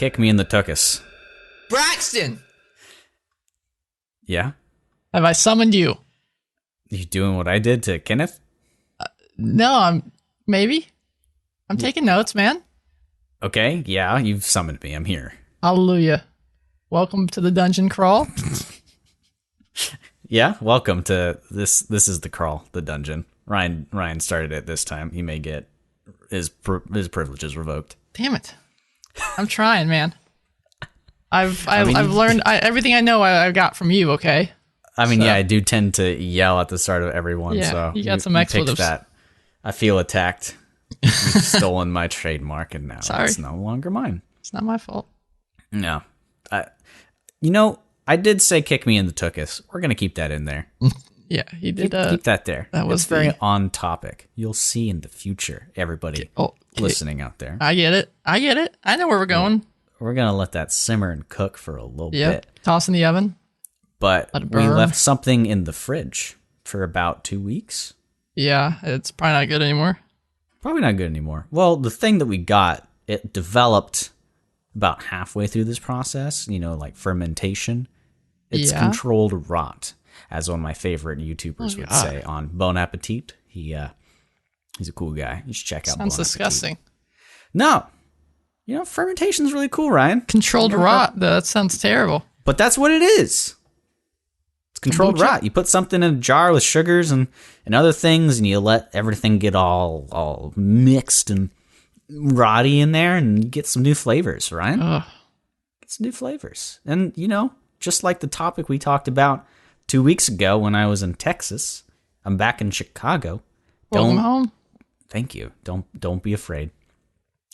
Kick me in the tuchus. Braxton! Yeah? Have I summoned you? You doing what I did to Kenneth? No, maybe. I'm taking notes, man. Okay, yeah, you've summoned me. I'm here. Hallelujah. Welcome to the dungeon crawl. Yeah, welcome to this. This is the crawl, the dungeon. Ryan started it this time. He may get his privileges revoked. Damn it. I'm trying, man. I've learned everything I know I got from you, okay? I mean, yeah, I do tend to yell at the start of everyone, yeah, so you got some expletives. That. I feel attacked. You've stolen my trademark, and now it's no longer mine. It's not my fault. No. I did say kick me in the tuchus. We're going to keep that in there. Yeah, he did. Keep that there. That was very on topic. You'll see in the future, everybody listening out there. I get it. I know where we're going. We're going to let that simmer and cook for a little bit. Toss in the oven. But we left something in the fridge for about 2 weeks. Yeah, it's probably not good anymore. Probably not good anymore. Well, the thing that we got, it developed about halfway through this process, like fermentation. It's controlled rot, as one of my favorite YouTubers would say on Bon Appetit. He's a cool guy. You should check out Bon Appetit. Sounds disgusting. No. Fermentation's really cool, Ryan. Controlled rot, though. That sounds terrible. But that's what it is. It's controlled rot. You put something in a jar with sugars and other things, and you let everything get all mixed and rotty in there, and you get some new flavors, Ryan. Get some new flavors. And, just like the topic we talked about 2 weeks ago when I was in Texas, I'm back in Chicago. Welcome home. Thank you. Don't be afraid.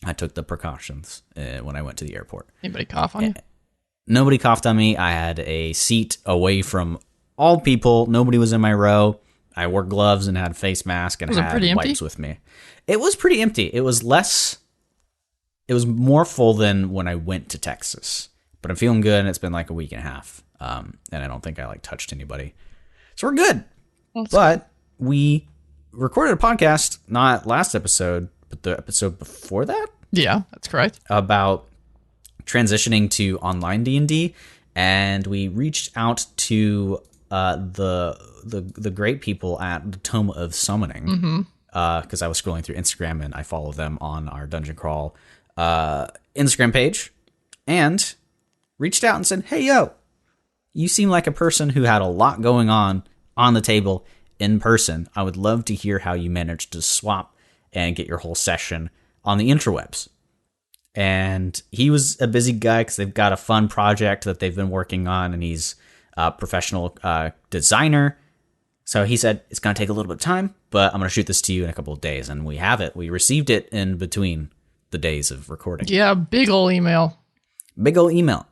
I took the precautions when I went to the airport. Anybody cough on you? Nobody coughed on me. I had a seat away from all people. Nobody was in my row. I wore gloves and had a face mask and had wipes with me. It was pretty empty. It was more full than when I went to Texas. But I'm feeling good, and it's been like a week and a half. And I don't think I touched anybody. So we're good. But we recorded a podcast, not last episode, but the episode before that? Yeah, that's correct. About transitioning to online D&D, and we reached out to the great people at the Tome of Summoning, because I was scrolling through Instagram, and I follow them on our Dungeon Crawl Instagram page, and reached out and said, hey, yo, you seem like a person who had a lot going on the table in person. I would love to hear how you managed to swap and get your whole session on the interwebs. And he was a busy guy because they've got a fun project that they've been working on, and he's a professional designer. So he said, it's going to take a little bit of time, but I'm going to shoot this to you in a couple of days. And we have it. We received it in between the days of recording. Yeah, big ol' email.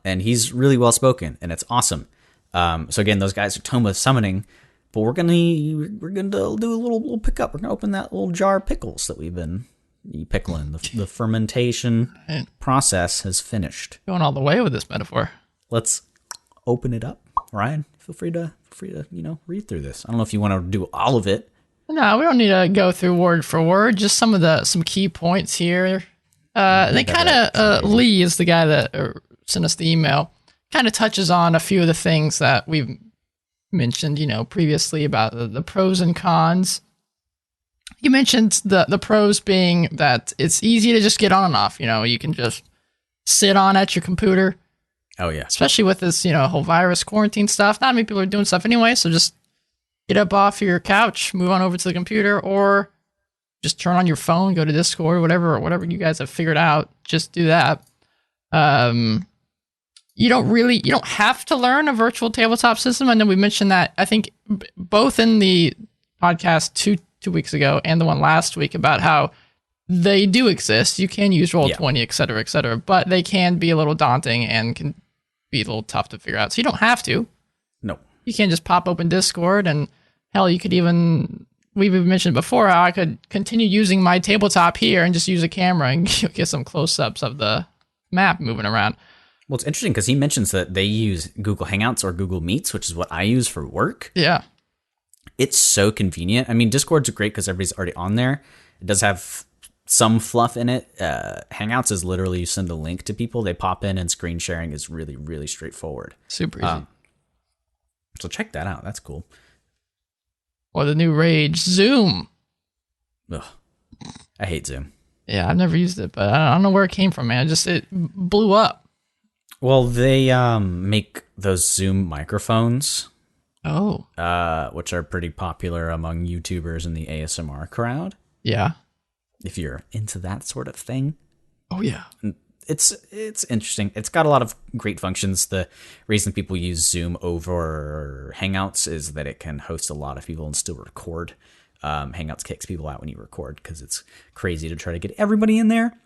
And he's really well spoken, and it's awesome. So again, those guys are Tome of Summoning, but we're gonna do a little pickup. We're gonna open that little jar of pickles that we've been pickling. The fermentation process has finished. Going all the way with this metaphor. Let's open it up, Ryan. Feel free to read through this. I don't know if you want to do all of it. No, we don't need to go through word for word. Just some key points here. They kind of Lee is the guy that sent us the email. Kind of touches on a few of the things that we've mentioned, previously about the pros and cons. You mentioned the pros being that it's easy to just get on and off. You can just sit on at your computer. Oh yeah. Especially with this, whole virus quarantine stuff. Not many people are doing stuff anyway, so just get up off your couch, move on over to the computer, or just turn on your phone, go to Discord, whatever you guys have figured out. Just do that. You don't have to learn a virtual tabletop system. I know we mentioned that, I think, both in the podcast two weeks ago and the one last week about how they do exist. You can use Roll20, et cetera, but they can be a little daunting and can be a little tough to figure out. So you don't have to. No. You can just pop open Discord, and hell, you could even... We've mentioned before how I could continue using my tabletop here and just use a camera and get some close-ups of the map moving around. Well, it's interesting because he mentions that they use Google Hangouts or Google Meets, which is what I use for work. Yeah. It's so convenient. I mean, Discord's great because everybody's already on there. It does have some fluff in it. Hangouts is literally you send a link to people, they pop in, and screen sharing is really, really straightforward. Super easy. So check that out. That's cool. Or the new rage, Zoom. Ugh. I hate Zoom. Yeah, I've never used it, but I don't know where it came from, man. It blew up. Well, they make those Zoom microphones. Oh. Which are pretty popular among YouTubers in the ASMR crowd. Yeah. If you're into that sort of thing. Oh, yeah. It's interesting. It's got a lot of great functions. The reason people use Zoom over Hangouts is that it can host a lot of people and still record. Hangouts kicks people out when you record because it's crazy to try to get everybody in there.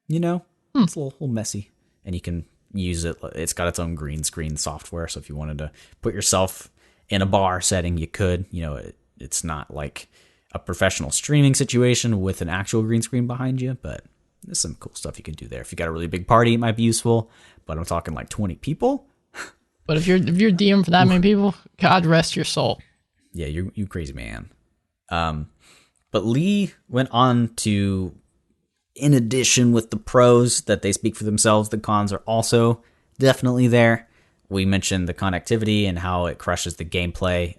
You know, it's a little messy, and you can use it. It's got its own green screen software, so if you wanted to put yourself in a bar setting, you could. You know, it's not like a professional streaming situation with an actual green screen behind you, but there's some cool stuff you can do there. If you got a really big party, it might be useful, but I'm talking like 20 people. But if you're DM for that many people, God rest your soul. Yeah, you crazy man. But Lee went on to, in addition with the pros that they speak for themselves, the cons are also definitely there. We mentioned the connectivity and how it crushes the gameplay,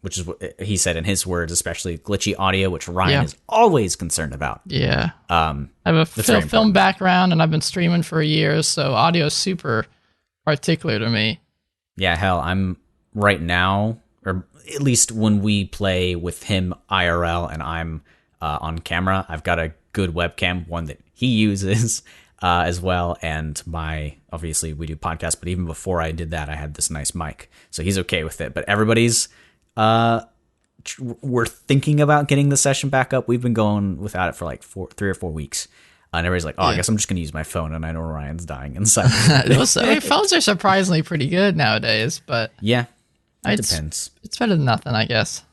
which is what he said in his words, especially glitchy audio, which Ryan is always concerned about. Yeah. I have a film background, and I've been streaming for years, so audio is super particular to me. Yeah, hell, I'm right now, or at least when we play with him IRL and I'm on camera, I've got a good webcam, one that he uses as well. And obviously we do podcasts, but even before I did that, I had this nice mic. So he's okay with it. But everybody's, we're thinking about getting the session back up. We've been going without it for like 3 or 4 weeks. And everybody's like, I guess I'm just going to use my phone. And I know Ryan's dying inside. Phones are surprisingly pretty good nowadays, but yeah. It depends. It's better than nothing, I guess.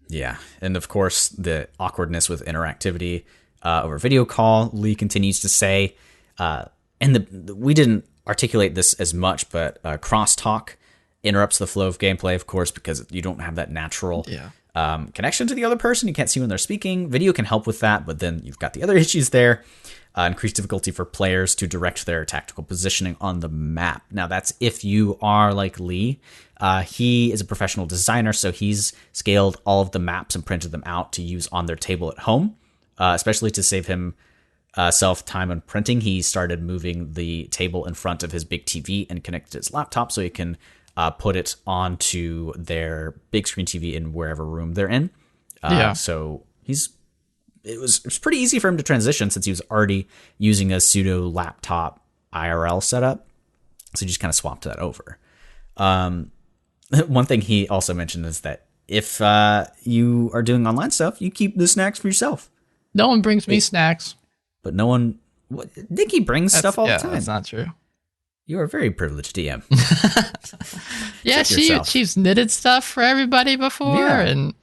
Yeah. And of course, the awkwardness with interactivity over video call, Lee continues to say, and we didn't articulate this as much, but crosstalk interrupts the flow of gameplay, of course, because you don't have that natural connection to the other person. You can't see when they're speaking. Video can help with that, but then you've got the other issues there. Increased difficulty for players to direct their tactical positioning on the map. Now, that's if you are like Lee. He is a professional designer, so he's scaled all of the maps and printed them out to use on their table at home, especially to save himself time on printing. He started moving the table in front of his big TV and connected his laptop so he can put it onto their big screen TV in wherever room they're in. So it was pretty easy for him to transition since he was already using a pseudo laptop IRL setup. So he just kind of swapped that over. One thing he also mentioned is that if you are doing online stuff, you keep the snacks for yourself. No one brings me snacks. But no one... Nikki brings stuff all the time. That's not true. You are a very privileged DM. Yeah, she's knitted stuff for everybody before. Yeah. And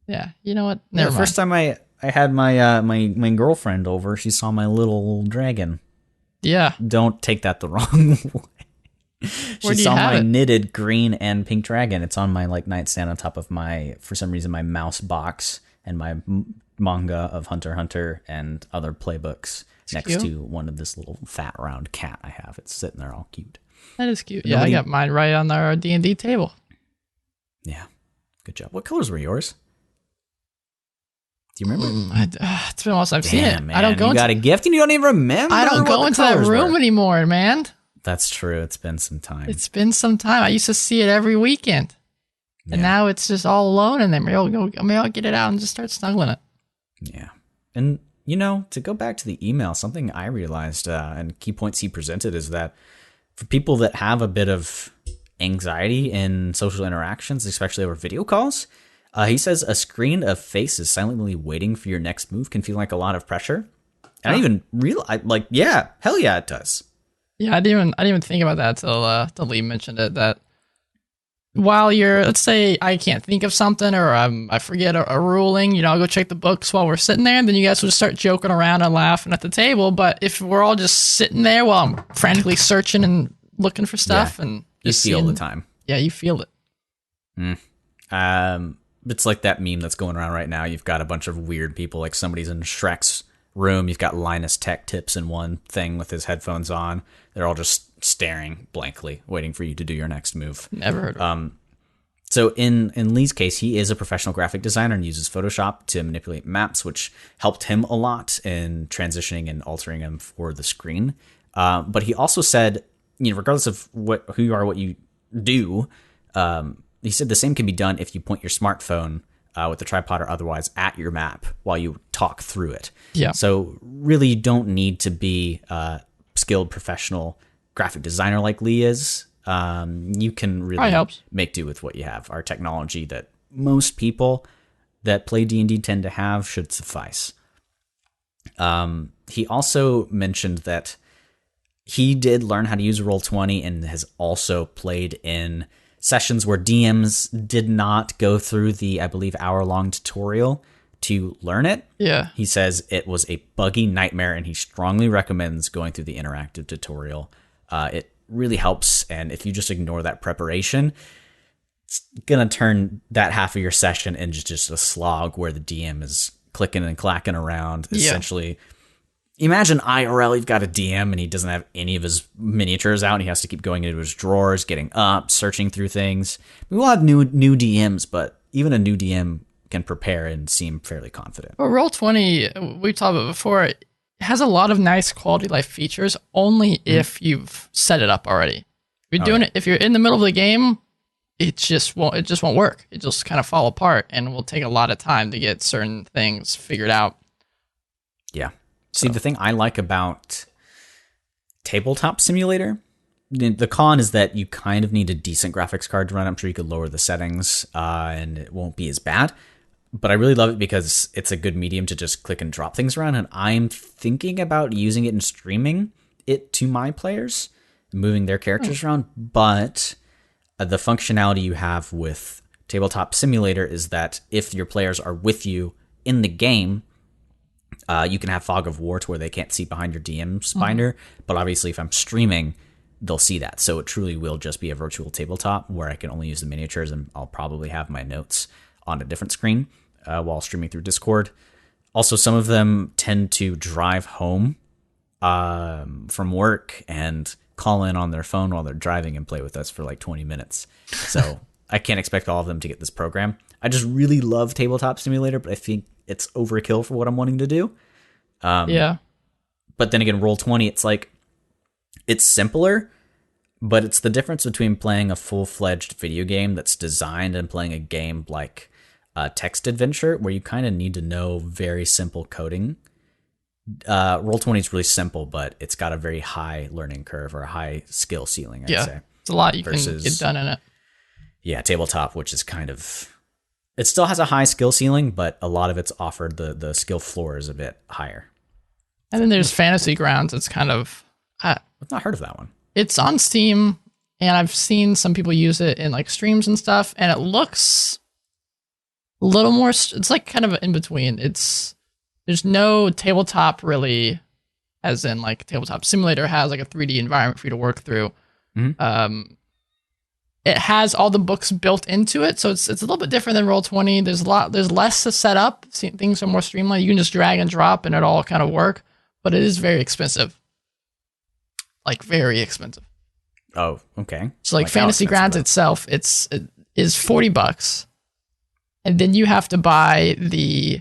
yeah, you know what? Never mind. First time I had my girlfriend over, she saw my little dragon. Yeah. Don't take that the wrong way. She saw my knitted green and pink dragon. It's on my nightstand on top of for some reason, my mouse box and my manga of Hunter x Hunter and other playbooks next to one of this little fat round cat I have. It's sitting there all cute. That is cute. I got mine right on our D&D table. Yeah. Good job. What colors were yours? Do you remember? It's been a while since I've seen it. Man, I don't go. You got a gift and you don't even remember. I don't go into that room anymore, man. That's true. It's been some time. I used to see it every weekend, and now it's just all alone. And then maybe I'll get it out and just start snuggling it. Yeah, and to go back to the email, something I realized and key points he presented is that for people that have a bit of anxiety in social interactions, especially over video calls. He says a screen of faces silently waiting for your next move can feel like a lot of pressure. And I even realize, hell yeah, it does. Yeah, I didn't even think about that till Lee mentioned it. That while let's say I can't think of something or I forget a ruling, I'll go check the books while we're sitting there, and then you guys will just start joking around and laughing at the table. But if we're all just sitting there while I'm frantically searching and looking for stuff, and just you feel the time. Yeah, you feel it. It's like that meme that's going around right now. You've got a bunch of weird people, like somebody's in Shrek's room. You've got Linus Tech Tips in one thing with his headphones on. They're all just staring blankly, waiting for you to do your next move. Never heard of it. So in Lee's case, he is a professional graphic designer and uses Photoshop to manipulate maps, which helped him a lot in transitioning and altering them for the screen. But he also said, regardless of who you are, what you do, he said the same can be done if you point your smartphone with the tripod or otherwise at your map while you talk through it. Yeah. So really you don't need to be a skilled professional graphic designer like Lee is. You can really make do with what you have. Our technology that most people that play D&D tend to have should suffice. He also mentioned that he did learn how to use Roll20 and has also played in sessions where DMs did not go through the, I believe, hour-long tutorial to learn it. Yeah. He says it was a buggy nightmare, and he strongly recommends going through the interactive tutorial. It really helps, and if you just ignore that preparation, it's going to turn that half of your session into just a slog where the DM is clicking and clacking around, essentially. Imagine IRL, you've got a DM and he doesn't have any of his miniatures out. And he has to keep going into his drawers, getting up, searching through things. We will have new DMs, but even a new DM can prepare and seem fairly confident. Well, Roll20, we've talked about before, it has a lot of nice quality life features only if you've set it up already. If you're doing it, if you're in the middle of the game, it just won't work. It just kind of fall apart and will take a lot of time to get certain things figured out. Yeah. See, the thing I like about Tabletop Simulator, the con is that you kind of need a decent graphics card to run. I'm sure you could lower the settings and it won't be as bad. But I really love it because it's a good medium to just click and drop things around. And I'm thinking about using it and streaming it to my players, moving their characters around. But the functionality you have with Tabletop Simulator is that if your players are with you in the game, you can have Fog of War to where they can't see behind your DM's binder. But obviously, if I'm streaming, they'll see that. So it truly will just be a virtual tabletop where I can only use the miniatures, and I'll probably have my notes on a different screen while streaming through Discord. Also, some of them tend to drive home from work and call in on their phone while they're driving and play with us for like 20 minutes. So I can't expect all of them to get this program. I just really love Tabletop Simulator, but I think it's overkill for what I'm wanting to do. Yeah. But then again, Roll20, it's like, it's simpler, but it's the difference between playing a full-fledged video game that's designed and playing a game like Text Adventure, where you kind of need to know very simple coding. Roll20 is really simple, but it's got a very high learning curve or a high skill ceiling, I'd say. It's a lot you can get done in it. Yeah, Tabletop, which is kind of... It still has a high skill ceiling, but a lot of it's offered. The skill floor is a bit higher. And then there's Fantasy Grounds. It's kind of... I've not heard of that one. It's on Steam, and I've seen some people use it in like streams and stuff, and it looks a little more... It's like kind of in between. There's no tabletop really, as in like Tabletop Simulator has like a 3D environment for you to work through. Mm-hmm. It has all the books built into it, so it's a little bit different than Roll20. There's less to set up. Things are more streamlined. You can just drag and drop, and it all kind of work. But it is very expensive, like very expensive. Oh, okay. So like Fantasy Grounds itself, it is $40, and then you have to buy the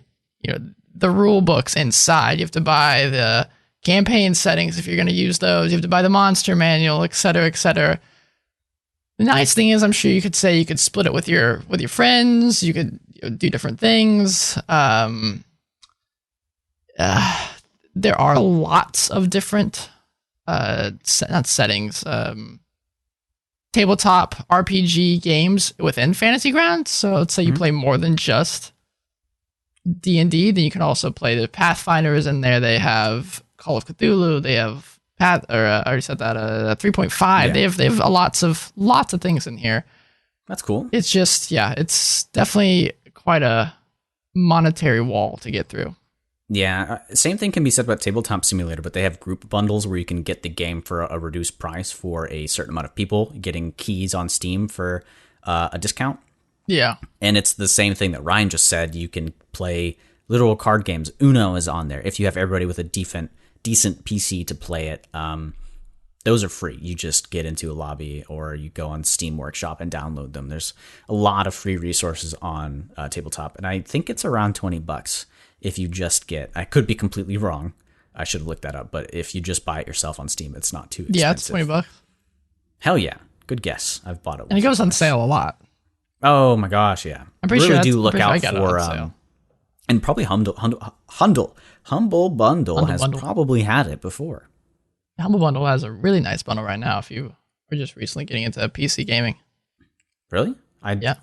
rule books inside. You have to buy the campaign settings if you're going to use those. You have to buy the monster manual, et cetera, et cetera. The nice thing is, I'm sure you could split it with your friends. You could do different things. There are lots of different not settings, tabletop RPG games within Fantasy Grounds. So let's say you play more than just D&D, then you can also play the Pathfinders in there. They have Call of Cthulhu. They have I already said that 3.5. Yeah. They have lots of things in here. That's cool. It's just it's definitely quite a monetary wall to get through. Yeah, same thing can be said about Tabletop Simulator, but they have group bundles where you can get the game for a reduced price for a certain amount of people, getting keys on Steam for a discount. Yeah. And it's the same thing that Ryan just said. You can play literal card games. Uno is on there. If you have everybody with a decent PC to play it, those are free. You just get into a lobby or you go on Steam Workshop and download them. There's a lot of free resources on Tabletop, and I think it's around $20 if you just get. I could be completely wrong. I should have looked that up, but if you just buy it yourself on Steam, it's not too expensive. Yeah, it's $20. Hell yeah, good guess. I've bought it. And it goes on sale a lot. Oh my gosh, yeah. I'm pretty really sure do look out for and probably Humble Bundle has probably had it before. Humble Bundle has a really nice bundle right now if you were just recently getting into PC gaming. Really? Yeah.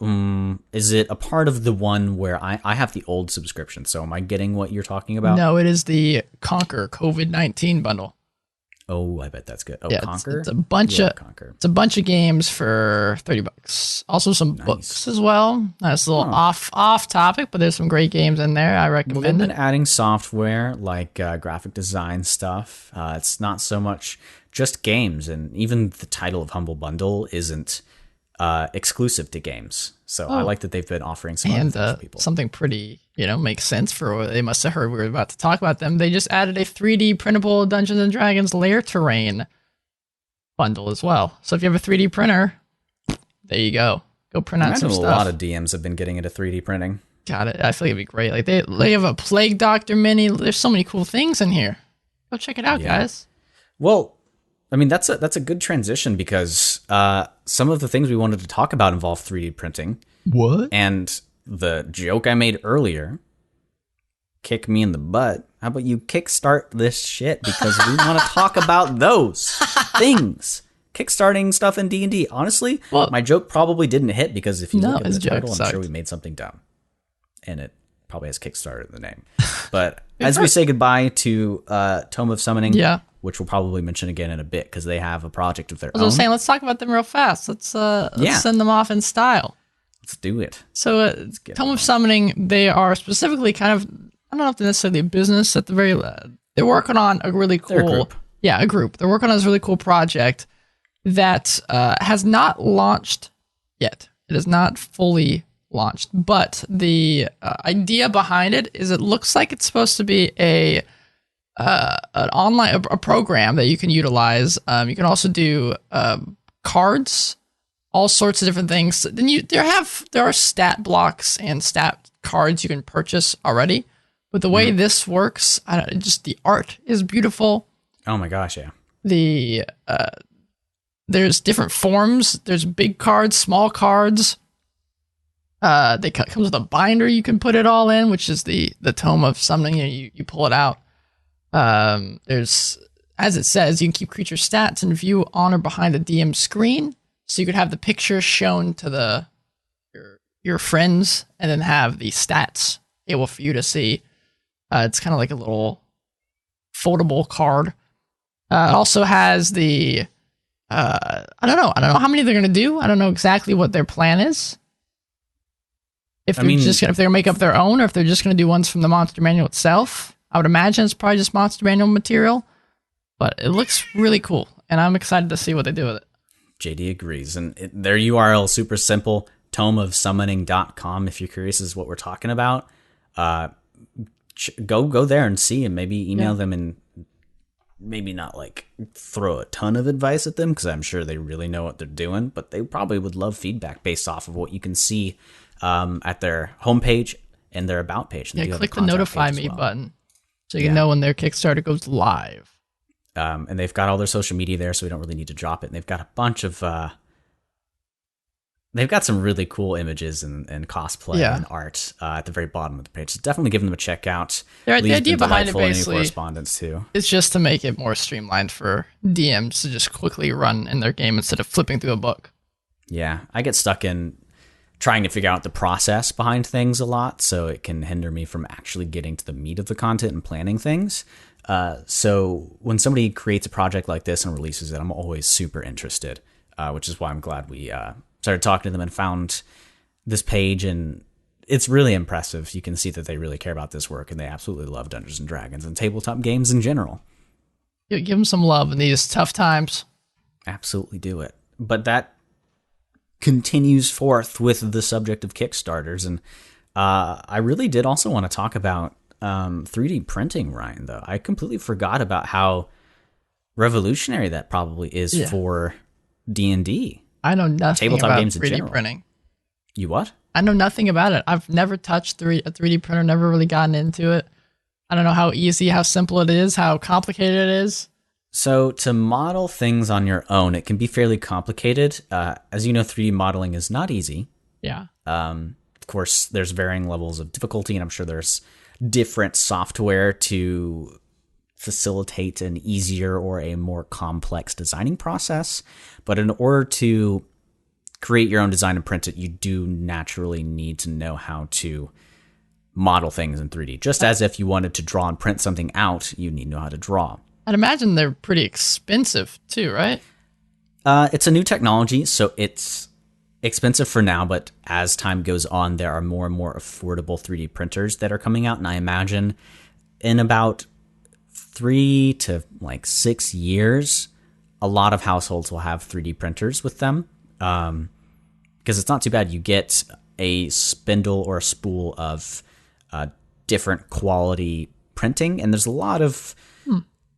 Is it a part of the one where I have the old subscription, so am I getting what you're talking about? No, it is the Conquer COVID-19 bundle. Oh, I bet that's good. Oh, yeah, Conquer? It's a bunch of games for $30. Also some books as well. That's a little off topic, but there's some great games in there. I recommend they've been adding software like graphic design stuff. It's not so much just games, and even the title of Humble Bundle isn't exclusive to games. So I like that they've been offering some other things for people. Something pretty, makes sense for what they must have heard we were about to talk about them. They just added a 3D printable Dungeons and Dragons lair terrain bundle as well. So if you have a 3D printer, there you go. Go print out some stuff. A lot of DMs have been getting into 3D printing. Got it. I feel like it'd be great. Like they have a Plague Doctor mini. There's so many cool things in here. Go check it out, guys. Well, I mean, that's a good transition because some of the things we wanted to talk about involve 3D printing. What? And the joke I made earlier, kick me in the butt. How about you kickstart this shit because we want to talk about those things. Kickstarting stuff in D&D. Honestly, my joke probably didn't hit because if you look at the title, I'm sure we made something dumb. And it probably has Kickstarter in the name. But as we say goodbye to Tome of Summoning, which we'll probably mention again in a bit because they have a project of their own. I was saying, let's talk about them real fast. Let's send them off in style. Let's do it. So Tome of Summoning, they are specifically kind of, I don't know if they're necessarily a business at the very, they're working on a really cool, a group. Yeah, a group. They're working on this really cool project that has not launched yet. It is not fully launched, but the idea behind it is it looks like it's supposed to be an online program that you can utilize. You can also do cards, all sorts of different things. Then there are stat blocks and stat cards you can purchase already. But the way this works, just the art is beautiful. Oh my gosh, yeah. There's different forms. There's big cards, small cards. They comes with a binder you can put it all in, which is the Tome of Summoning. You pull it out. There's, as it says, you can keep creature stats and view on or behind the DM screen. So you could have the picture shown to your friends and then have the stats able for you to see. It's kind of like a little foldable card. It also has the, I don't know how many they're going to do. I don't know exactly what their plan is. If they're going to make up their own or if they're just going to do ones from the Monster Manual itself. I would imagine it's probably just Monster Manual material, but it looks really cool, and I'm excited to see what they do with it. JD agrees, and their URL is super simple, tomeofsummoning.com. If you're curious as what we're talking about, go there and see, and maybe email them and maybe not like throw a ton of advice at them because I'm sure they really know what they're doing, but they probably would love feedback based off of what you can see at their homepage and their about page. And click the notify me button so you can know when their Kickstarter goes live. And they've got all their social media there, so we don't really need to drop it. And they've got a bunch of they've got some really cool images and cosplay and art at the very bottom of the page. So definitely give them a check out. The idea behind it basically correspondence too. It's just to make it more streamlined for DMs to just quickly run in their game instead of flipping through a book. Yeah, I get stuck in trying to figure out the process behind things a lot, so it can hinder me from actually getting to the meat of the content and planning things. So when somebody creates a project like this and releases it, I'm always super interested, which is why I'm glad we started talking to them and found this page, and it's really impressive. You can see that they really care about this work, and they absolutely love Dungeons & Dragons and tabletop games in general. Yeah, give them some love in these tough times. Absolutely do it. But that continues forth with the subject of Kickstarters, and I really did also want to talk about 3D printing, Ryan, though. I completely forgot about how revolutionary that probably is for D&D. I know nothing tabletop about games in 3D general. printing. You what? I know nothing about it. I've never touched a 3D printer, never really gotten into it. I don't know how easy, how simple it is, how complicated it is. So to model things on your own, it can be fairly complicated. As you know, 3D modeling is not easy. Yeah. Of course, there's varying levels of difficulty, and I'm sure there's different software to facilitate an easier or a more complex designing process. But in order to create your own design and print it, you do naturally need to know how to model things in 3D. Just as if you wanted to draw and print something out, you need to know how to draw. I'd imagine they're pretty expensive too, right? It's a new technology, so it's expensive for now, but as time goes on, there are more and more affordable 3D printers that are coming out, and I imagine in about 3 to 6 years, a lot of households will have 3D printers with them, because it's not too bad. You get a spindle or a spool of different quality printing, and there's a lot of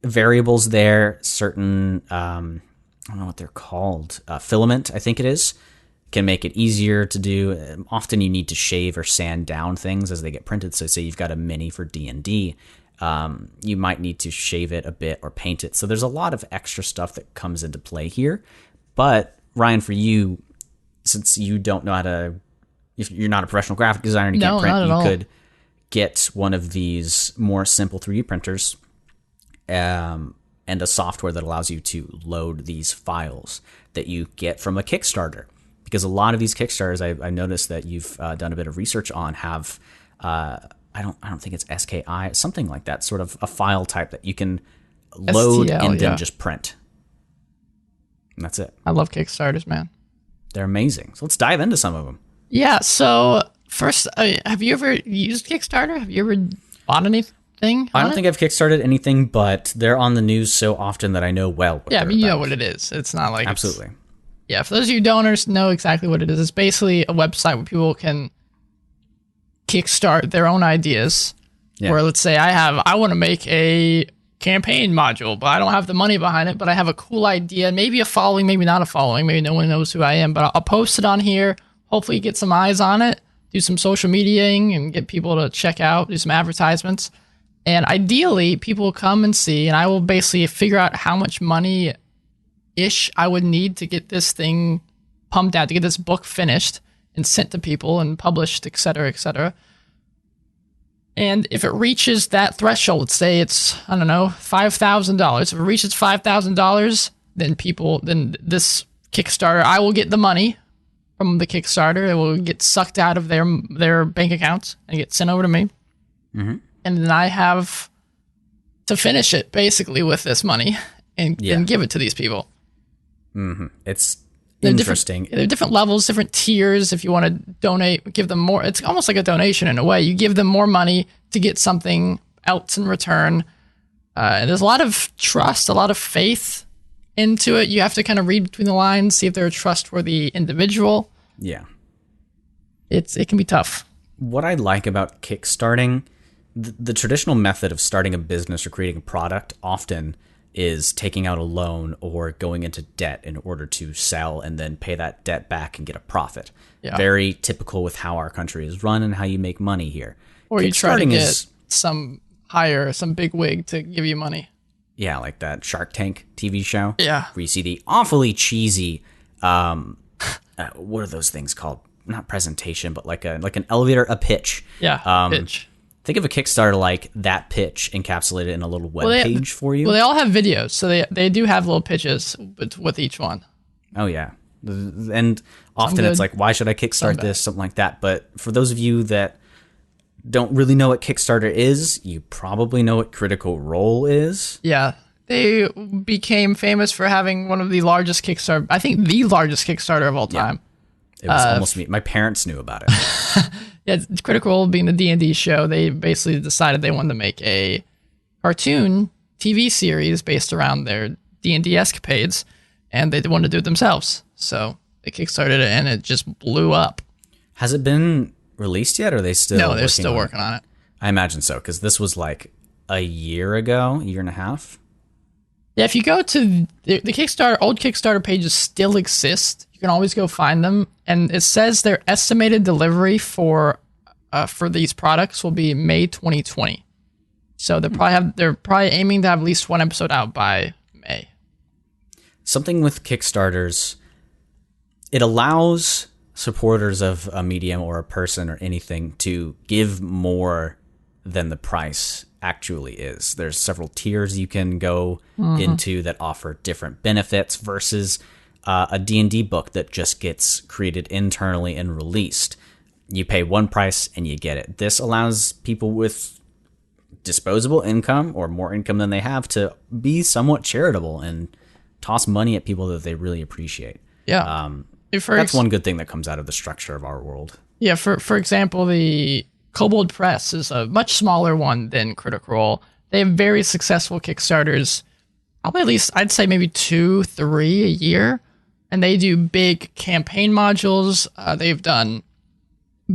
variables there. Certain, I don't know what they're called, filament, I think it is, can make it easier to do. Often you need to shave or sand down things as they get printed. So say you've got a mini for D&D, you might need to shave it a bit or paint it. So there's a lot of extra stuff that comes into play here. But Ryan, for you, since you don't know how to, if you're not a professional graphic designer and you can't print, you could get one of these more simple 3D printers and a software that allows you to load these files that you get from a Kickstarter. Because a lot of these Kickstarters, I noticed that you've done a bit of research on, have I don't think it's SKI, something like that, sort of a file type that you can load STL, and then just print. And that's it. I love Kickstarters, man. They're amazing. So let's dive into some of them. Yeah. So first, have you ever used Kickstarter? Have you ever bought anything? I don't think I've Kickstarted anything, but they're on the news so often that I know well what Yeah, I mean, you know about. what it is. It's not like Absolutely. Yeah, for those of you donors, know exactly what it is. It's basically a website where people can kickstart their own ideas. Yeah. Where let's say I want to make a campaign module, but I don't have the money behind it, but I have a cool idea, maybe a following, maybe not a following, maybe no one knows who I am, but I'll post it on here, hopefully get some eyes on it, do some social mediaing and get people to check out, do some advertisements. And ideally, people will come and see, and I will basically figure out how much money ish I would need to get this thing pumped out, to get this book finished and sent to people and published, et cetera, et cetera. And if it reaches that threshold, let's say it's, I don't know, $5,000. If it reaches $5,000, then this Kickstarter, I will get the money from the Kickstarter. It will get sucked out of their bank accounts and get sent over to me. Mm-hmm. And then I have to finish it basically with this money and give it to these people. Mm-hmm. It's interesting. There are different levels, different tiers. If you want to donate, give them more. It's almost like a donation in a way. You give them more money to get something else in return. And there's a lot of trust, a lot of faith into it. You have to kind of read between the lines, see if they're a trustworthy individual. Yeah. It can be tough. What I like about kickstarting, the traditional method of starting a business or creating a product often is taking out a loan or going into debt in order to sell and then pay that debt back and get a profit. Yeah. Very typical with how our country is run and how you make money here. Or you try to get some big wig to give you money. Yeah, like that Shark Tank TV show. Yeah. Where you see the awfully cheesy, what are those things called? Not presentation, but like an elevator, a pitch. Yeah, pitch. Think of a Kickstarter like that pitch encapsulated in a little web page for you. Well, they all have videos, so they do have little pitches with each one. Oh, yeah. And often it's like, why should I Kickstart this? Something like that. But for those of you that don't really know what Kickstarter is, you probably know what Critical Role is. Yeah. They became famous for having one of the largest Kickstarter, I think the largest Kickstarter of all time. Yeah. It was almost me. My parents knew about it. Yeah, Critical Role being the D&D show, they basically decided they wanted to make a cartoon TV series based around their D&D escapades, and they wanted to do it themselves. So they kickstarted it, and it just blew up. Has it been released yet, or are they still No, they're still working on it. I imagine so, because this was like a year ago, a year and a half. Yeah, if you go to the Kickstarter, old Kickstarter pages still exist. You can always go find them, and it says their estimated delivery for these products will be May 2020. So they're probably aiming to have at least one episode out by May. Something with Kickstarters, it allows supporters of a medium or a person or anything to give more than the price actually is. There's several tiers you can go into that offer different benefits versus a D&D book that just gets created internally and released. You pay one price and you get it. This allows people with disposable income or more income than they have to be somewhat charitable and toss money at people that they really appreciate. Yeah. That's one good thing that comes out of the structure of our world. Yeah, for example, the Kobold Press is a much smaller one than Critical Role. They have very successful Kickstarters, probably at least, I'd say maybe 2-3 a year. And they do big campaign modules. They've done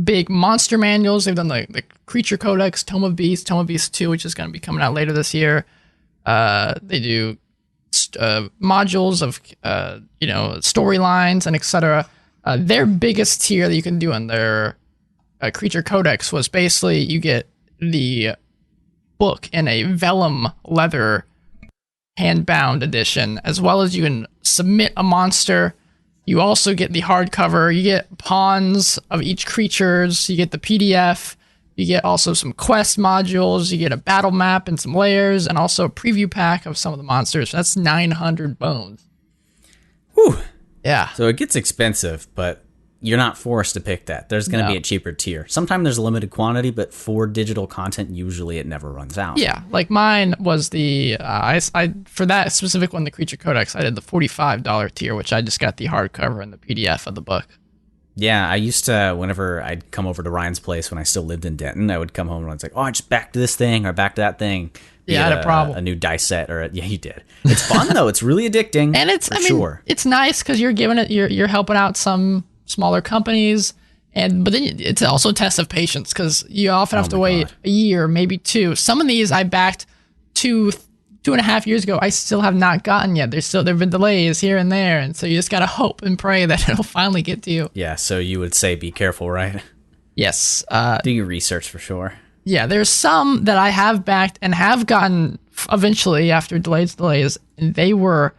big monster manuals. They've done the Creature Codex, Tome of Beasts 2, which is going to be coming out later this year. They do modules of storylines and etc. Their biggest tier that you can do on their Creature Codex was basically you get the book in a vellum leather hand-bound edition, as well as you can submit a monster. You also get the hardcover. You get pawns of each creatures. You get the PDF. You get also some quest modules. You get a battle map and some layers, and also a preview pack of some of the monsters. That's 900 bones. Whew. Yeah. So it gets expensive, but you're not forced to pick that. There's going to be a cheaper tier. Sometimes there's a limited quantity, but for digital content, usually it never runs out. Yeah, like mine was the I for that specific one, the Creature Codex, I did the $45 tier, which I just got the hardcover and the PDF of the book. Yeah, I used to, whenever I'd come over to Ryan's place when I still lived in Denton, I would come home and I'd say, oh, I just backed this thing or backed that thing. Yeah, I had a problem. A new dice set yeah, you did. It's fun though. It's really addicting. And it's nice because you're giving it, you're helping out some smaller companies, but then it's also a test of patience because you often have to wait a year, maybe 2. Some of these I backed 2.5 years ago. I still have not gotten yet. There've been delays here and there, and so you just gotta hope and pray that it'll finally get to you. Yeah, so you would say be careful, right? Yes. Do your research for sure. Yeah, there's some that I have backed and have gotten eventually after delays, and they were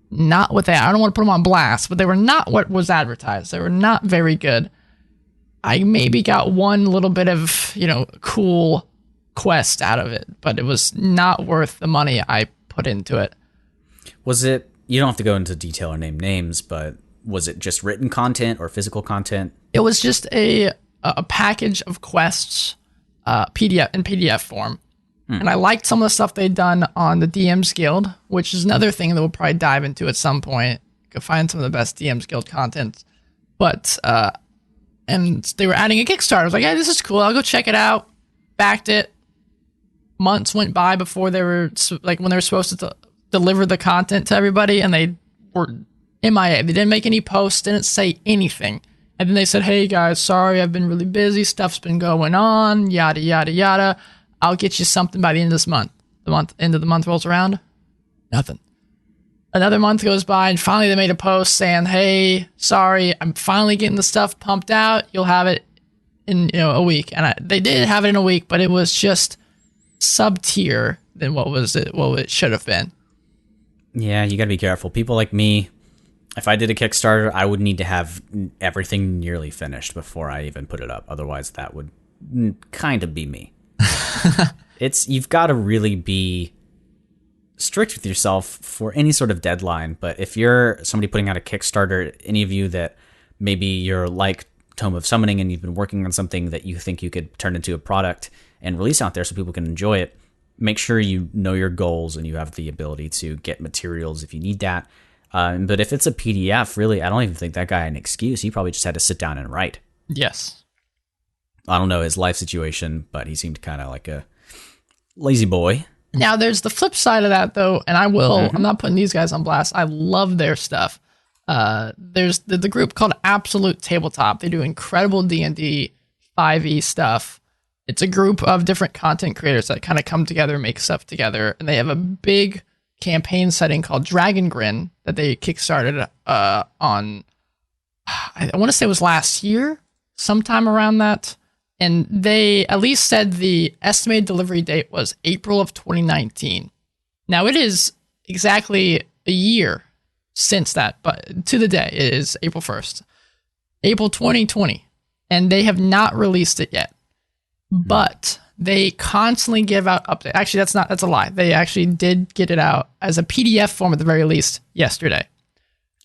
not what I don't want to put them on blast, but they were not what was advertised. They were not very good. I maybe got one little bit of, cool quest out of it, but it was not worth the money I put into it. Was it, you don't have to go into detail or name names, but was it just written content or physical content? It was just a package of quests, PDF form. And I liked some of the stuff they'd done on the DM's Guild, which is another thing that we'll probably dive into at some point. You can find some of the best DM's Guild content. But, and they were adding a Kickstarter. I was like, hey, this is cool. I'll go check it out. Backed it. Months went by before they were, when they were supposed to deliver the content to everybody, and they were MIA. They didn't make any posts, didn't say anything. And then they said, hey guys, sorry, I've been really busy. Stuff's been going on, yada, yada, yada. I'll get you something by the end of this month. End of the month rolls around. Nothing. Another month goes by, and finally they made a post saying, hey, sorry, I'm finally getting the stuff pumped out. You'll have it in a week. And they did have it in a week, but it was just sub-tier than what it should have been. Yeah, you got to be careful. People like me, if I did a Kickstarter, I would need to have everything nearly finished before I even put it up. Otherwise, that would kind of be me. You've got to really be strict with yourself for any sort of deadline. But if you're somebody putting out a Kickstarter, any of you that maybe you're like Tome of Summoning and you've been working on something that you think you could turn into a product and release out there so people can enjoy it, make sure you know your goals and you have the ability to get materials if you need that. But if it's a PDF, really, I don't even think that guy had an excuse. He probably just had to sit down and write. Yes. I don't know his life situation, but he seemed kind of like a lazy boy. Now, there's the flip side of that, though, and I'm not putting these guys on blast. I love their stuff. There's the group called Absolute Tabletop. They do incredible D&D, 5e stuff. It's a group of different content creators that kind of come together, make stuff together, and they have a big campaign setting called Dragon Grin that they kickstarted on, I want to say it was last year, sometime around that. And they at least said the estimated delivery date was April of 2019. Now, it is exactly a year since that, but to the day, it is April 1st. April 2020. And they have not released it yet. But they constantly give out updates. Actually, that's a lie. They actually did get it out as a PDF form at the very least yesterday.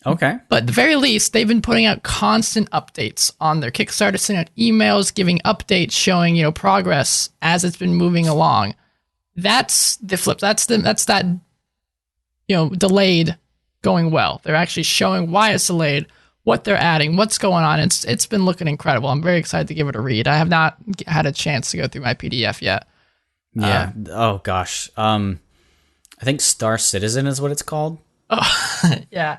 Okay. But at the very least, they've been putting out constant updates on their Kickstarter, sending out emails, giving updates, showing, progress as it's been moving along. That's the flip. That's that, delayed going well. They're actually showing why it's delayed, what they're adding, what's going on. It's been looking incredible. I'm very excited to give it a read. I have not had a chance to go through my PDF yet. Yeah. Oh gosh. I think Star Citizen is what it's called. Oh, yeah.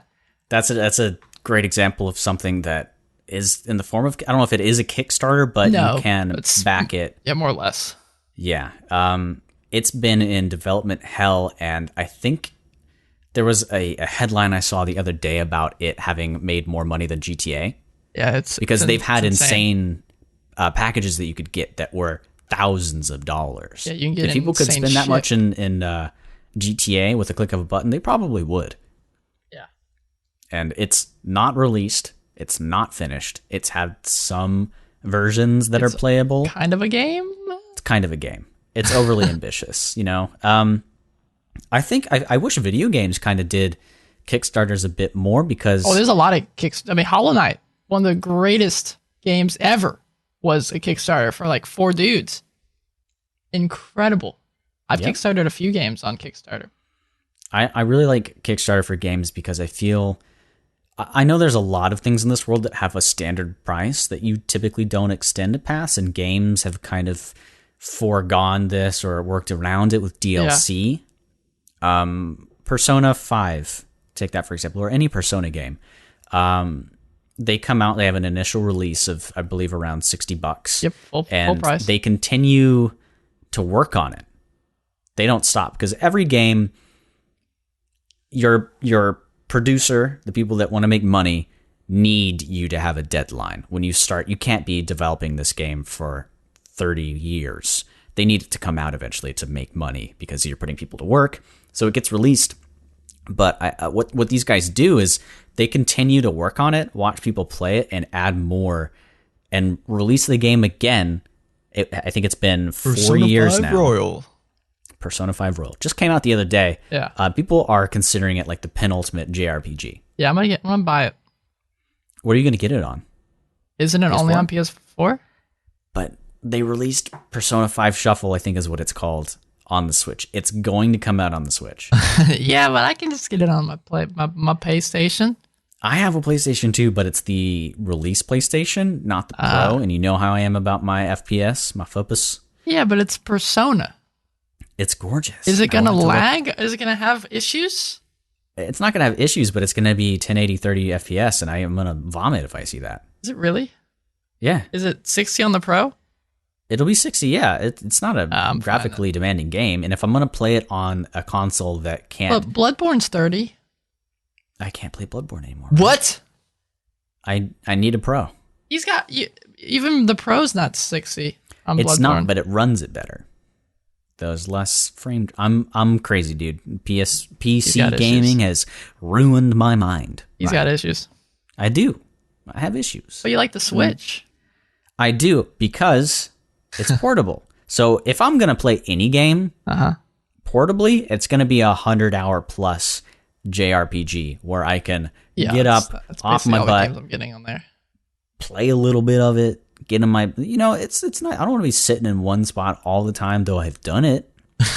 That's a great example of something that is in the form of, I don't know if it is a Kickstarter, but you can back it. Yeah, more or less. Yeah. It's been in development hell, and I think there was a headline I saw the other day about it having made more money than GTA. Yeah, because they've had insane packages that you could get that were thousands of dollars. Yeah, you can get if people could spend that shit. much in GTA with a click of a button, they probably would. Yeah. And it's not released. It's not finished. It's had some versions that are playable. Kind of a game? It's kind of a game. It's overly ambitious, I think I wish video games kind of did Kickstarters a bit more because... Oh, there's a lot of Hollow Knight, one of the greatest games ever, was a Kickstarter for like 4 dudes. Incredible. I've Kickstarted a few games on Kickstarter. I really like Kickstarter for games because I feel... I know there's a lot of things in this world that have a standard price that you typically don't extend it past, and games have kind of foregone this or worked around it with DLC. Yeah. Persona 5, take that for example, or any Persona game. They come out, they have an initial release of, I believe, around $60. Yep, full price. They continue to work on it. They don't stop because every game, your producer, the people that want to make money, need you to have a deadline. When you start, you can't be developing this game for 30 years. They need it to come out eventually to make money because you're putting people to work. So it gets released. But what these guys do is they continue to work on it, watch people play it, and add more, and release the game again. I think it's been 4 years now. Royal. Persona 5 Royal just came out the other day. Yeah. People are considering it like the penultimate JRPG. Yeah, I'm gonna buy it. What are you gonna get it on? Isn't it PS4? only on PS4? But they released Persona 5 Shuffle, I think is what it's called, on the Switch. It's going to come out on the Switch. Yeah, but I can just get it on my PlayStation. I have a PlayStation 2, but it's the release PlayStation, not the Pro. And you know how I am about my FPS, my focus. Yeah, but it's Persona. It's gorgeous. Is it going to lag? Is it going to have issues? It's not going to have issues, but it's going to be 1080, 30 FPS, and I am going to vomit if I see that. Is it really? Yeah. Is it 60 on the Pro? It'll be 60, yeah. It's not a graphically demanding game, and if I'm going to play it on a console that can't... But Bloodborne's 30. I can't play Bloodborne anymore. What? I need a Pro. He's got... Even the Pro's not 60 on Bloodborne. It's not, but it runs it better. Those less framed... I'm crazy, dude. PC gaming has ruined my mind. He's got issues. I do. I have issues. But you like the Switch. I do, because it's portable. So if I'm going to play any game portably, it's going to be 100-hour plus JRPG where I can get up that's off my butt, games I'm getting on there. play a little bit of it, get in my, it's not, I don't want to be sitting in one spot all the time, though I've done it.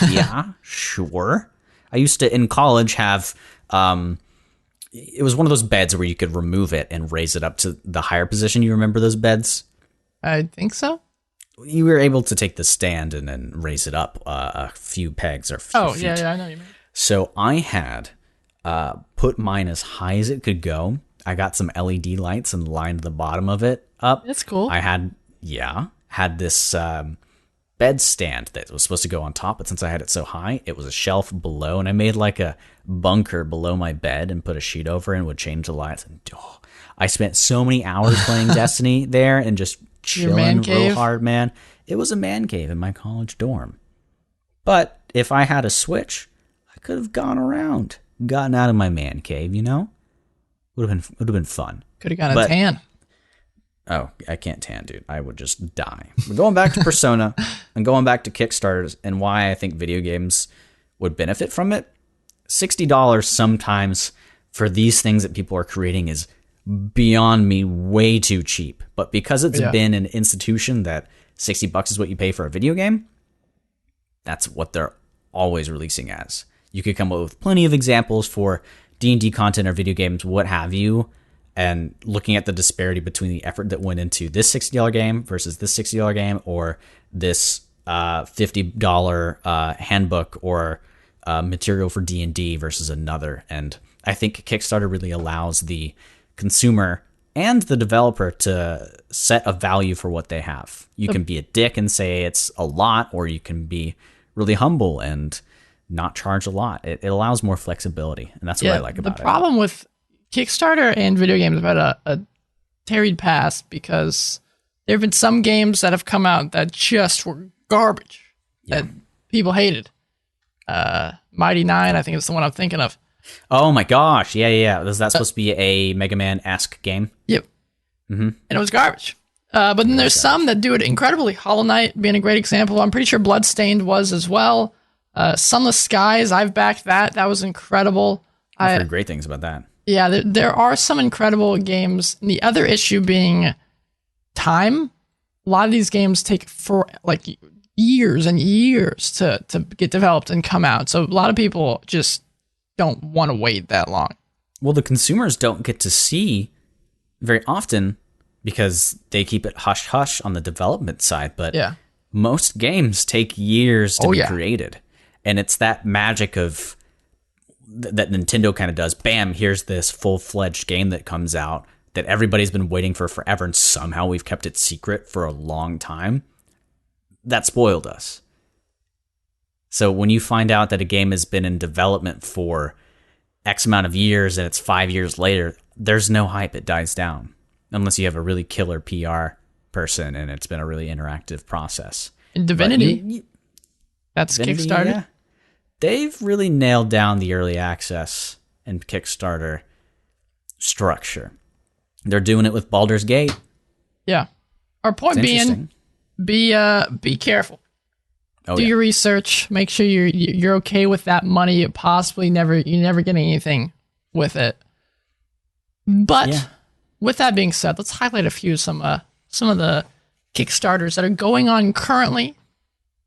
Yeah, sure. I used to, in college, have, it was one of those beds where you could remove it and raise it up to the higher position. You remember those beds? I think so. You were able to take the stand and then raise it up a few pegs or a few feet. Yeah, I know what you mean. So I had put mine as high as it could go. I got some LED lights and lined the bottom of it up. That's cool. I had had this bed stand that was supposed to go on top, but since I had it so high, it was a shelf below, and I made like a bunker below my bed and put a sheet over it and would change the lights. And I spent so many hours playing Destiny there and just chilling real hard, man. It was a man cave in my college dorm. But if I had a Switch, I could have gone around, gotten out of my man cave, you know? Would have been fun. Could have gotten a tan. Oh, I can't tan, dude. I would just die. We're going back to Persona and going back to Kickstarters and why I think video games would benefit from it. $60 sometimes for these things that people are creating is beyond me way too cheap. But because it's been an institution that $60 is what you pay for a video game, that's what they're always releasing as. You could come up with plenty of examples for D&D content or video games, what have you, and looking at the disparity between the effort that went into this $60 game versus this $60 game, or this $50 handbook or material for D&D versus another. And I think Kickstarter really allows the consumer and the developer to set a value for what they have. You can be a dick and say it's a lot, or you can be really humble and not charge a lot. It allows more flexibility, and that's what I like about it. The problem with Kickstarter and video games have had a tarried past because there have been some games that have come out that just were garbage that people hated. Mighty 9, I think it's the one I'm thinking of. Oh my gosh, yeah. Was that supposed to be a Mega Man-esque game? Yep. Mm-hmm. And it was garbage. But then there's some that do it incredibly. Hollow Knight being a great example. I'm pretty sure Bloodstained was as well. Sunless Skies, I've backed that. That was incredible. I've heard great things about that. Yeah, there are some incredible games. And the other issue being time. A lot of these games take for like years and years to get developed and come out. So a lot of people just don't want to wait that long. Well, the consumers don't get to see very often because they keep it hush-hush on the development side. But most games take years to be created. And it's that magic of that Nintendo kind of does. Bam, here's this full-fledged game that comes out that everybody's been waiting for forever, and somehow we've kept it secret for a long time. That spoiled us. So when you find out that a game has been in development for X amount of years and it's 5 years later, there's no hype. It dies down. Unless you have a really killer PR person and it's been a really interactive process. In Divinity, that's Divinity, Kickstarter. Yeah. They've really nailed down the early access and Kickstarter structure. They're doing it with Baldur's Gate. Yeah. Our point being, be careful. Do your research. Make sure you're okay with that money. You're never getting anything with it. But with that being said, let's highlight a few some of the Kickstarters that are going on currently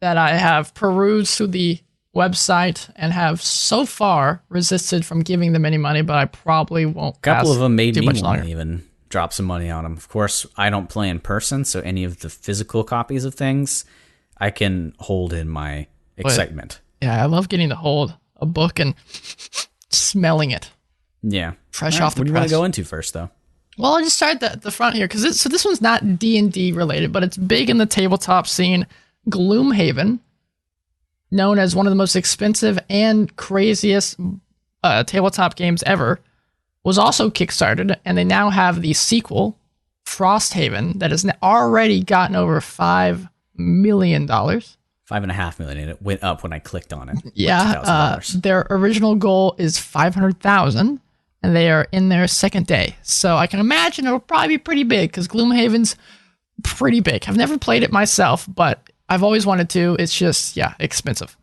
that I have perused through the website and have so far resisted from giving them any money, but I probably won't. A couple of them made me want to even drop some money on them. Of course, I don't play in person, so any of the physical copies of things I can hold in my excitement. Yeah, I love getting to hold a book and smelling it. Yeah. Fresh off the press. What do you want to go into first, though? Well, I'll just start at the front here, because this one's not D&D related, but it's big in the tabletop scene. Gloomhaven, known as one of the most expensive and craziest tabletop games ever, was also kickstarted, and they now have the sequel, Frosthaven, that has already gotten over $5 million. $5.5 million, and it went up when I clicked on it. Yeah, their original goal is $500,000, and they are in their second day. So I can imagine it'll probably be pretty big, because Gloomhaven's pretty big. I've never played it myself, but I've always wanted to. It's just, expensive.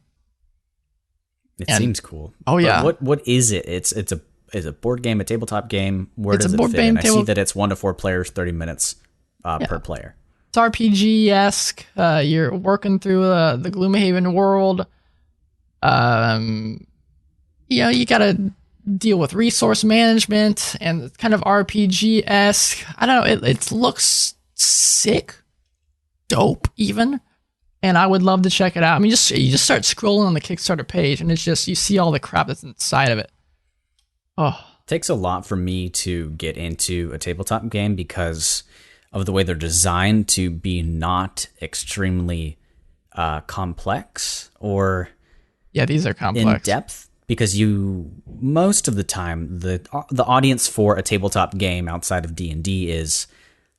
It seems cool. Oh, yeah. But what is it? It's a board game, a tabletop game. Where does it fit in? I see that it's 1 to 4 players, 30 minutes per player. It's RPG-esque. You're working through the Gloomhaven world. You got to deal with resource management, and it's kind of RPG-esque. I don't know. It looks sick, dope, even. And I would love to check it out. I mean, you just start scrolling on the Kickstarter page, and it's just, you see all the crap that's inside of it. Oh, it takes a lot for me to get into a tabletop game because of the way they're designed to be not extremely complex or these are complex. in depth, because most of the time the audience for a tabletop game outside of D&D is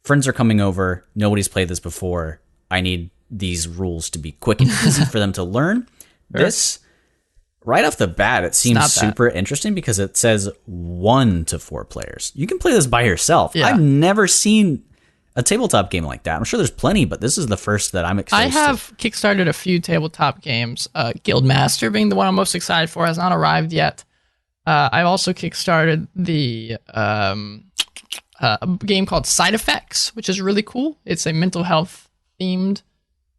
friends are coming over, nobody's played this before, I need these rules to be quick and easy for them to learn. Sure. This, right off the bat, it seems super interesting because it says 1 to 4 players. You can play this by yourself. Yeah. I've never seen a tabletop game like that. I'm sure there's plenty, but this is the first that I'm excited to. I have kickstarted a few tabletop games. Guildmaster being the one I'm most excited for, has not arrived yet. I've also kickstarted the a game called Side Effects, which is really cool. It's a mental health themed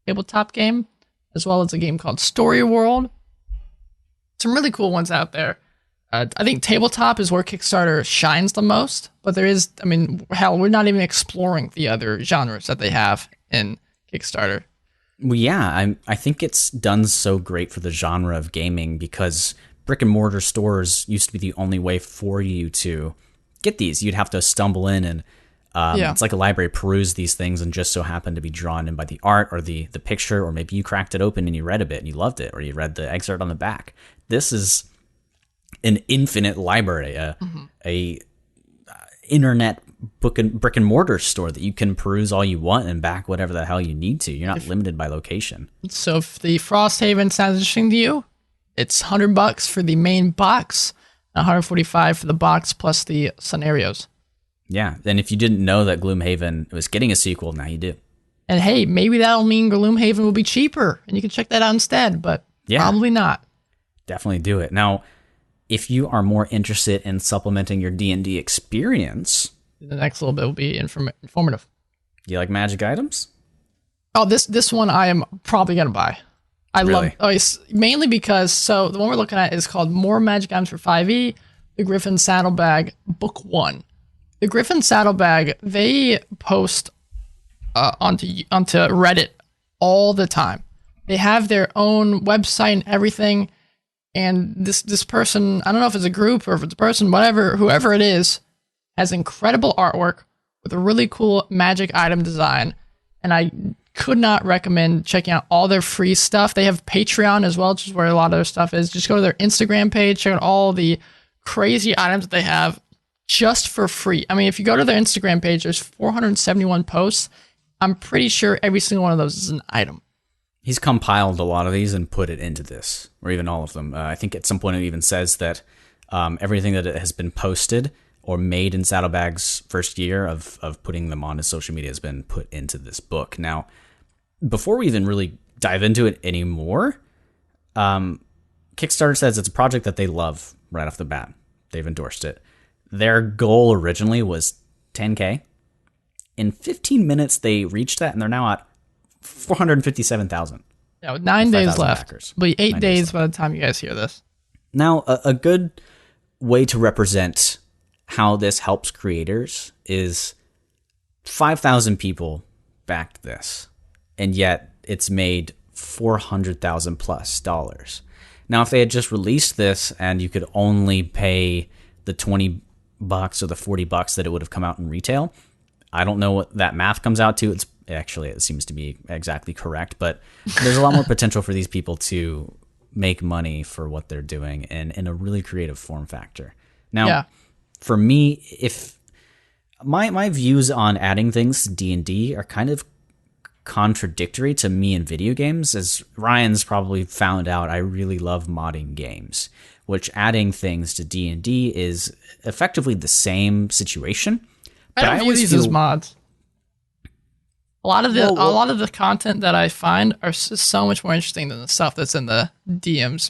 tabletop game, as well as a game called Story World. Some really cool ones out there. I think tabletop is where Kickstarter shines the most, but there is, I mean, hell, we're not even exploring the other genres that they have in Kickstarter. Well, yeah, I think it's done so great for the genre of gaming because brick and mortar stores used to be the only way for you to get these. You'd have to stumble in and it's like a library, peruse these things and just so happen to be drawn in by the art or the picture, or maybe you cracked it open and you read a bit and you loved it, or you read the excerpt on the back. This is an infinite library, a internet brick and mortar store that you can peruse all you want and back whatever the hell you need to. You're not limited by location. So if the Frosthaven sounds interesting to you, it's $100 for the main box, $145 for the box plus the scenarios. Yeah, and if you didn't know that Gloomhaven was getting a sequel, now you do. And hey, maybe that'll mean Gloomhaven will be cheaper, and you can check that out instead, but probably not. Definitely do it. Now, if you are more interested in supplementing your D&D experience, the next little bit will be informative. Do you like magic items? Oh, this one I am probably going to buy. I Really? love mainly because, so the one we're looking at is called More Magic Items for 5e, the Griffin Saddlebag Book 1. The Griffin Saddlebag, they post onto Reddit all the time. They have their own website and everything, and this person, I don't know if it's a group or if it's a person, whoever it is, has incredible artwork with a really cool magic item design, and I could not recommend checking out all their free stuff. They have Patreon as well, which is where a lot of their stuff is. Just go to their Instagram page, check out all the crazy items that they have just for free. I mean, if you go to their Instagram page, there's 471 posts. I'm pretty sure every single one of those is an item. He's compiled a lot of these and put it into this, or even all of them. I think at some point it even says that everything that has been posted or made in Saddlebag's first year of putting them on his social media has been put into this book. Now, before we even really dive into it anymore, Kickstarter says it's a project that they love right off the bat. They've endorsed it. Their goal originally was 10K. In 15 minutes, they reached that, and they're now at 457,000. Yeah, with 9 days left. Backers. It'll be 8 days by the time you guys hear this. Now, a good way to represent how this helps creators is 5,000 people backed this, and yet it's made $400,000 plus dollars. Now, if they had just released this and you could only pay the $20 or the $40 that it would have come out in retail, I don't know what that math comes out to. It seems to be exactly correct, but there's a lot more potential for these people to make money for what they're doing in a really creative form factor. Now, for me, if my views on adding things to D&D are kind of contradictory to me in video games, as Ryan's probably found out, I really love modding games, which adding things to D&D is effectively the same situation. I don't view these as mods. A lot of the content that I find are so much more interesting than the stuff that's in the DM's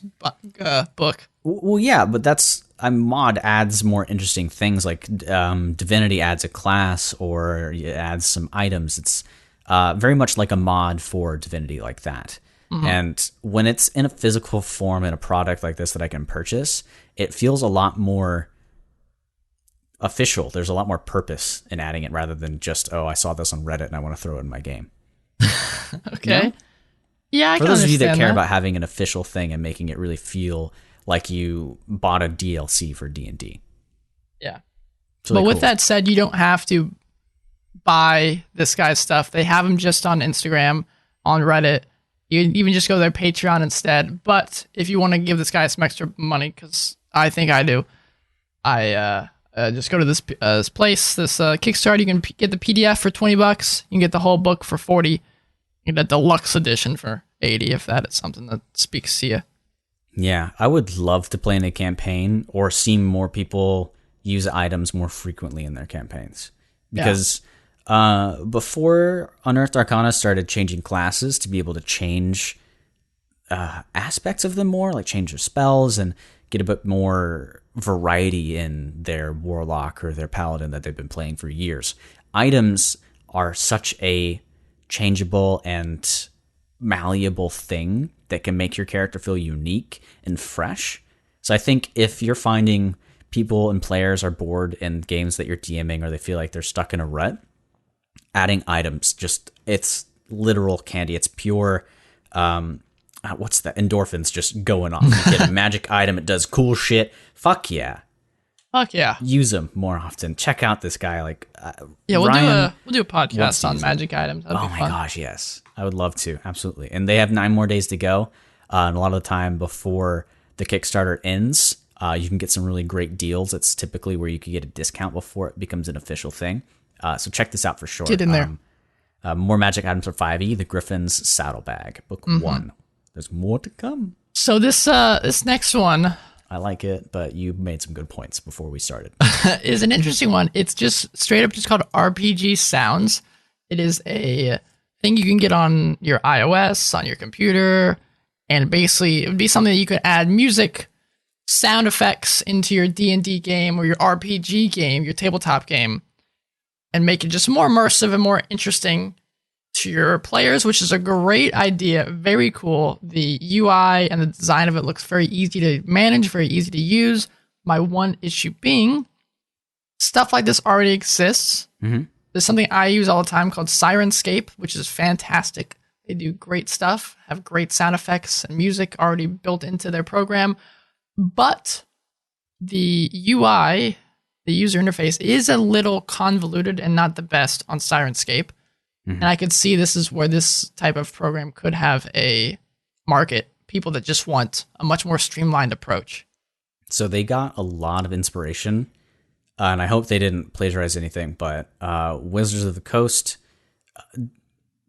book. Well, yeah, but that's mod adds more interesting things, like Divinity adds a class or it adds some items. It's very much like a mod for Divinity like that. Mm-hmm. And when it's in a physical form in a product like this that I can purchase, it feels a lot more official. There's a lot more purpose in adding it rather than just, I saw this on Reddit and I want to throw it in my game. Okay. You know? Yeah, I can understand that. For those of you that care about having an official thing and making it really feel like you bought a DLC for D&D. Yeah. Really but with that said, you don't have to buy this guy's stuff. They have him just on Instagram, on Reddit. You can even just go to their Patreon instead. But if you want to give this guy some extra money, because I think I do, I just go to this place, this Kickstarter. You can get the PDF for $20. You can get the whole book for $40. You get the deluxe edition for $80 if that is something that speaks to you. Yeah, I would love to play in a campaign or see more people use items more frequently in their campaigns. Because before Unearthed Arcana started changing classes to be able to change aspects of them more, like change their spells and get a bit more variety in their warlock or their paladin that they've been playing for years. Items are such a changeable and malleable thing that can make your character feel unique and fresh. So I think if you're finding people and players are bored in games that you're DMing or they feel like they're stuck in a rut, adding items, it's literal candy. It's pure, what's that? Endorphins just going on. You get a magic item, it does cool shit. Fuck yeah. Fuck yeah. Use them more often. Check out this guy. We'll Ryan do a podcast on magic items. That'd be fun. Gosh, yes. I would love to. Absolutely. And they have 9 more days to go. And a lot of the time before the Kickstarter ends, you can get some really great deals. It's typically where you can get a discount before it becomes an official thing. So check this out for sure. Get in there. More magic items for 5e, the Griffin's Saddlebag, book 1. There's more to come. So this next one, I like it, but you made some good points before we started. is an interesting one. It's just straight up just called RPG Sounds. It is a thing you can get on your iOS, on your computer, and basically it would be something that you could add music, sound effects into your D&D game or your RPG game, your tabletop game, and make it just more immersive and more interesting to your players, which is a great idea. Very cool. The UI and the design of it looks very easy to manage, very easy to use. My one issue being stuff like this already exists. There's something I use all the time called Sirenscape, which is fantastic. They do great stuff, have great sound effects and music already built into their program. But the UI, the user interface, is a little convoluted and not the best on Sirenscape. And I could see this is where this type of program could have a market, people that just want a much more streamlined approach. So they got a lot of inspiration, and I hope they didn't plagiarize anything, but Wizards of the Coast,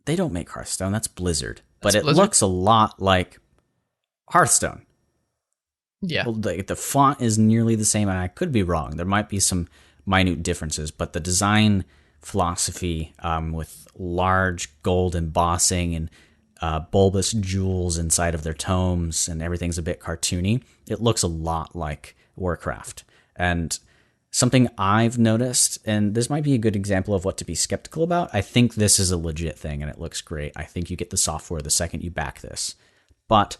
they don't make Hearthstone, that's Blizzard. But it looks a lot like Hearthstone. Yeah. Well, the font is nearly the same, and I could be wrong. There might be some minute differences, but the design philosophy with large gold embossing and bulbous jewels inside of their tomes, and everything's a bit cartoony. It looks a lot like Warcraft. And something I've noticed, and this might be a good example of what to be skeptical about, I think this is a legit thing and it looks great. I think you get the software the second you back this. But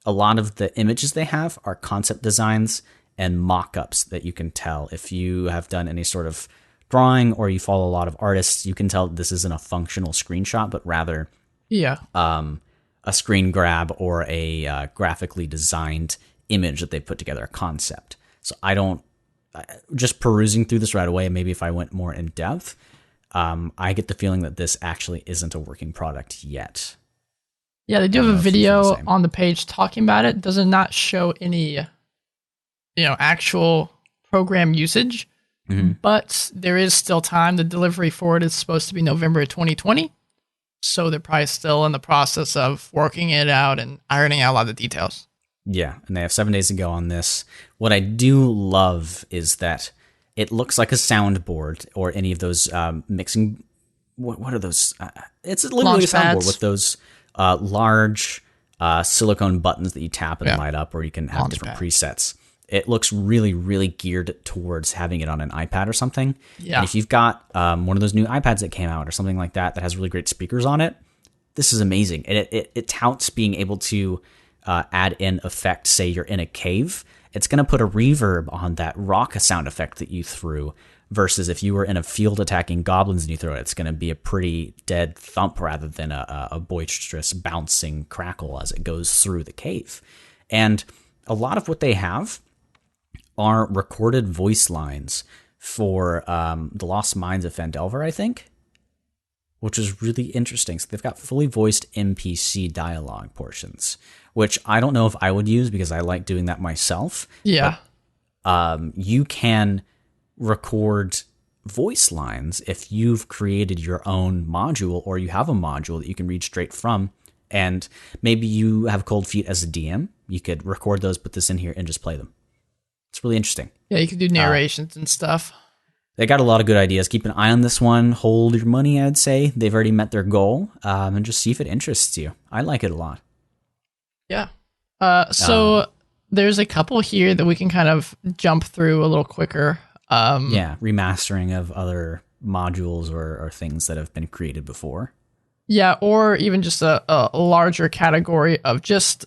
a lot of the images they have are concept designs and mock-ups that you can tell. If you have done any sort of drawing or you follow a lot of artists, you can tell this isn't a functional screenshot, but rather a screen grab or a graphically designed image that they put together, a concept. So just perusing through this right away, maybe if I went more in depth, I get the feeling that this actually isn't a working product yet. Yeah, they do have a video on the page talking about it. Does not show any, actual program usage. But there is still time. The delivery for it is supposed to be November 2020. So they're probably still in the process of working it out and ironing out a lot of the details. Yeah, and they have 7 days to go on this. What I do love is that it looks like a soundboard or any of those mixing... What are those? It's literally a soundboard with those large silicone buttons that you tap and light up, or you can have different presets. It looks really, really geared towards having it on an iPad or something. Yeah. And if you've got one of those new iPads that came out or something like that has really great speakers on it, this is amazing. And it touts being able to add in effects. Say you're in a cave, it's going to put a reverb on that rock sound effect that you threw, versus if you were in a field attacking goblins and you throw it, it's going to be a pretty dead thump rather than a boisterous bouncing crackle as it goes through the cave. And a lot of what they have are recorded voice lines for the Lost Mines of Phandelver, I think. which is really interesting. So they've got fully voiced NPC dialogue portions, which I don't know if I would use because I like doing that myself. Yeah. You can record voice lines if you've created your own module or you have a module that you can read straight from. And maybe you have cold feet as a DM. You could record those, put this in here, and just play them. It's really interesting. Yeah, you can do narrations and stuff. They got a lot of good ideas. Keep an eye on this one. Hold your money, I'd say. They've already met their goal. And just see if it interests you. I like it a lot. Yeah. So there's a couple here that we can kind of jump through a little quicker. Yeah, remastering of other modules or things that have been created before. Yeah, or even just a larger category of just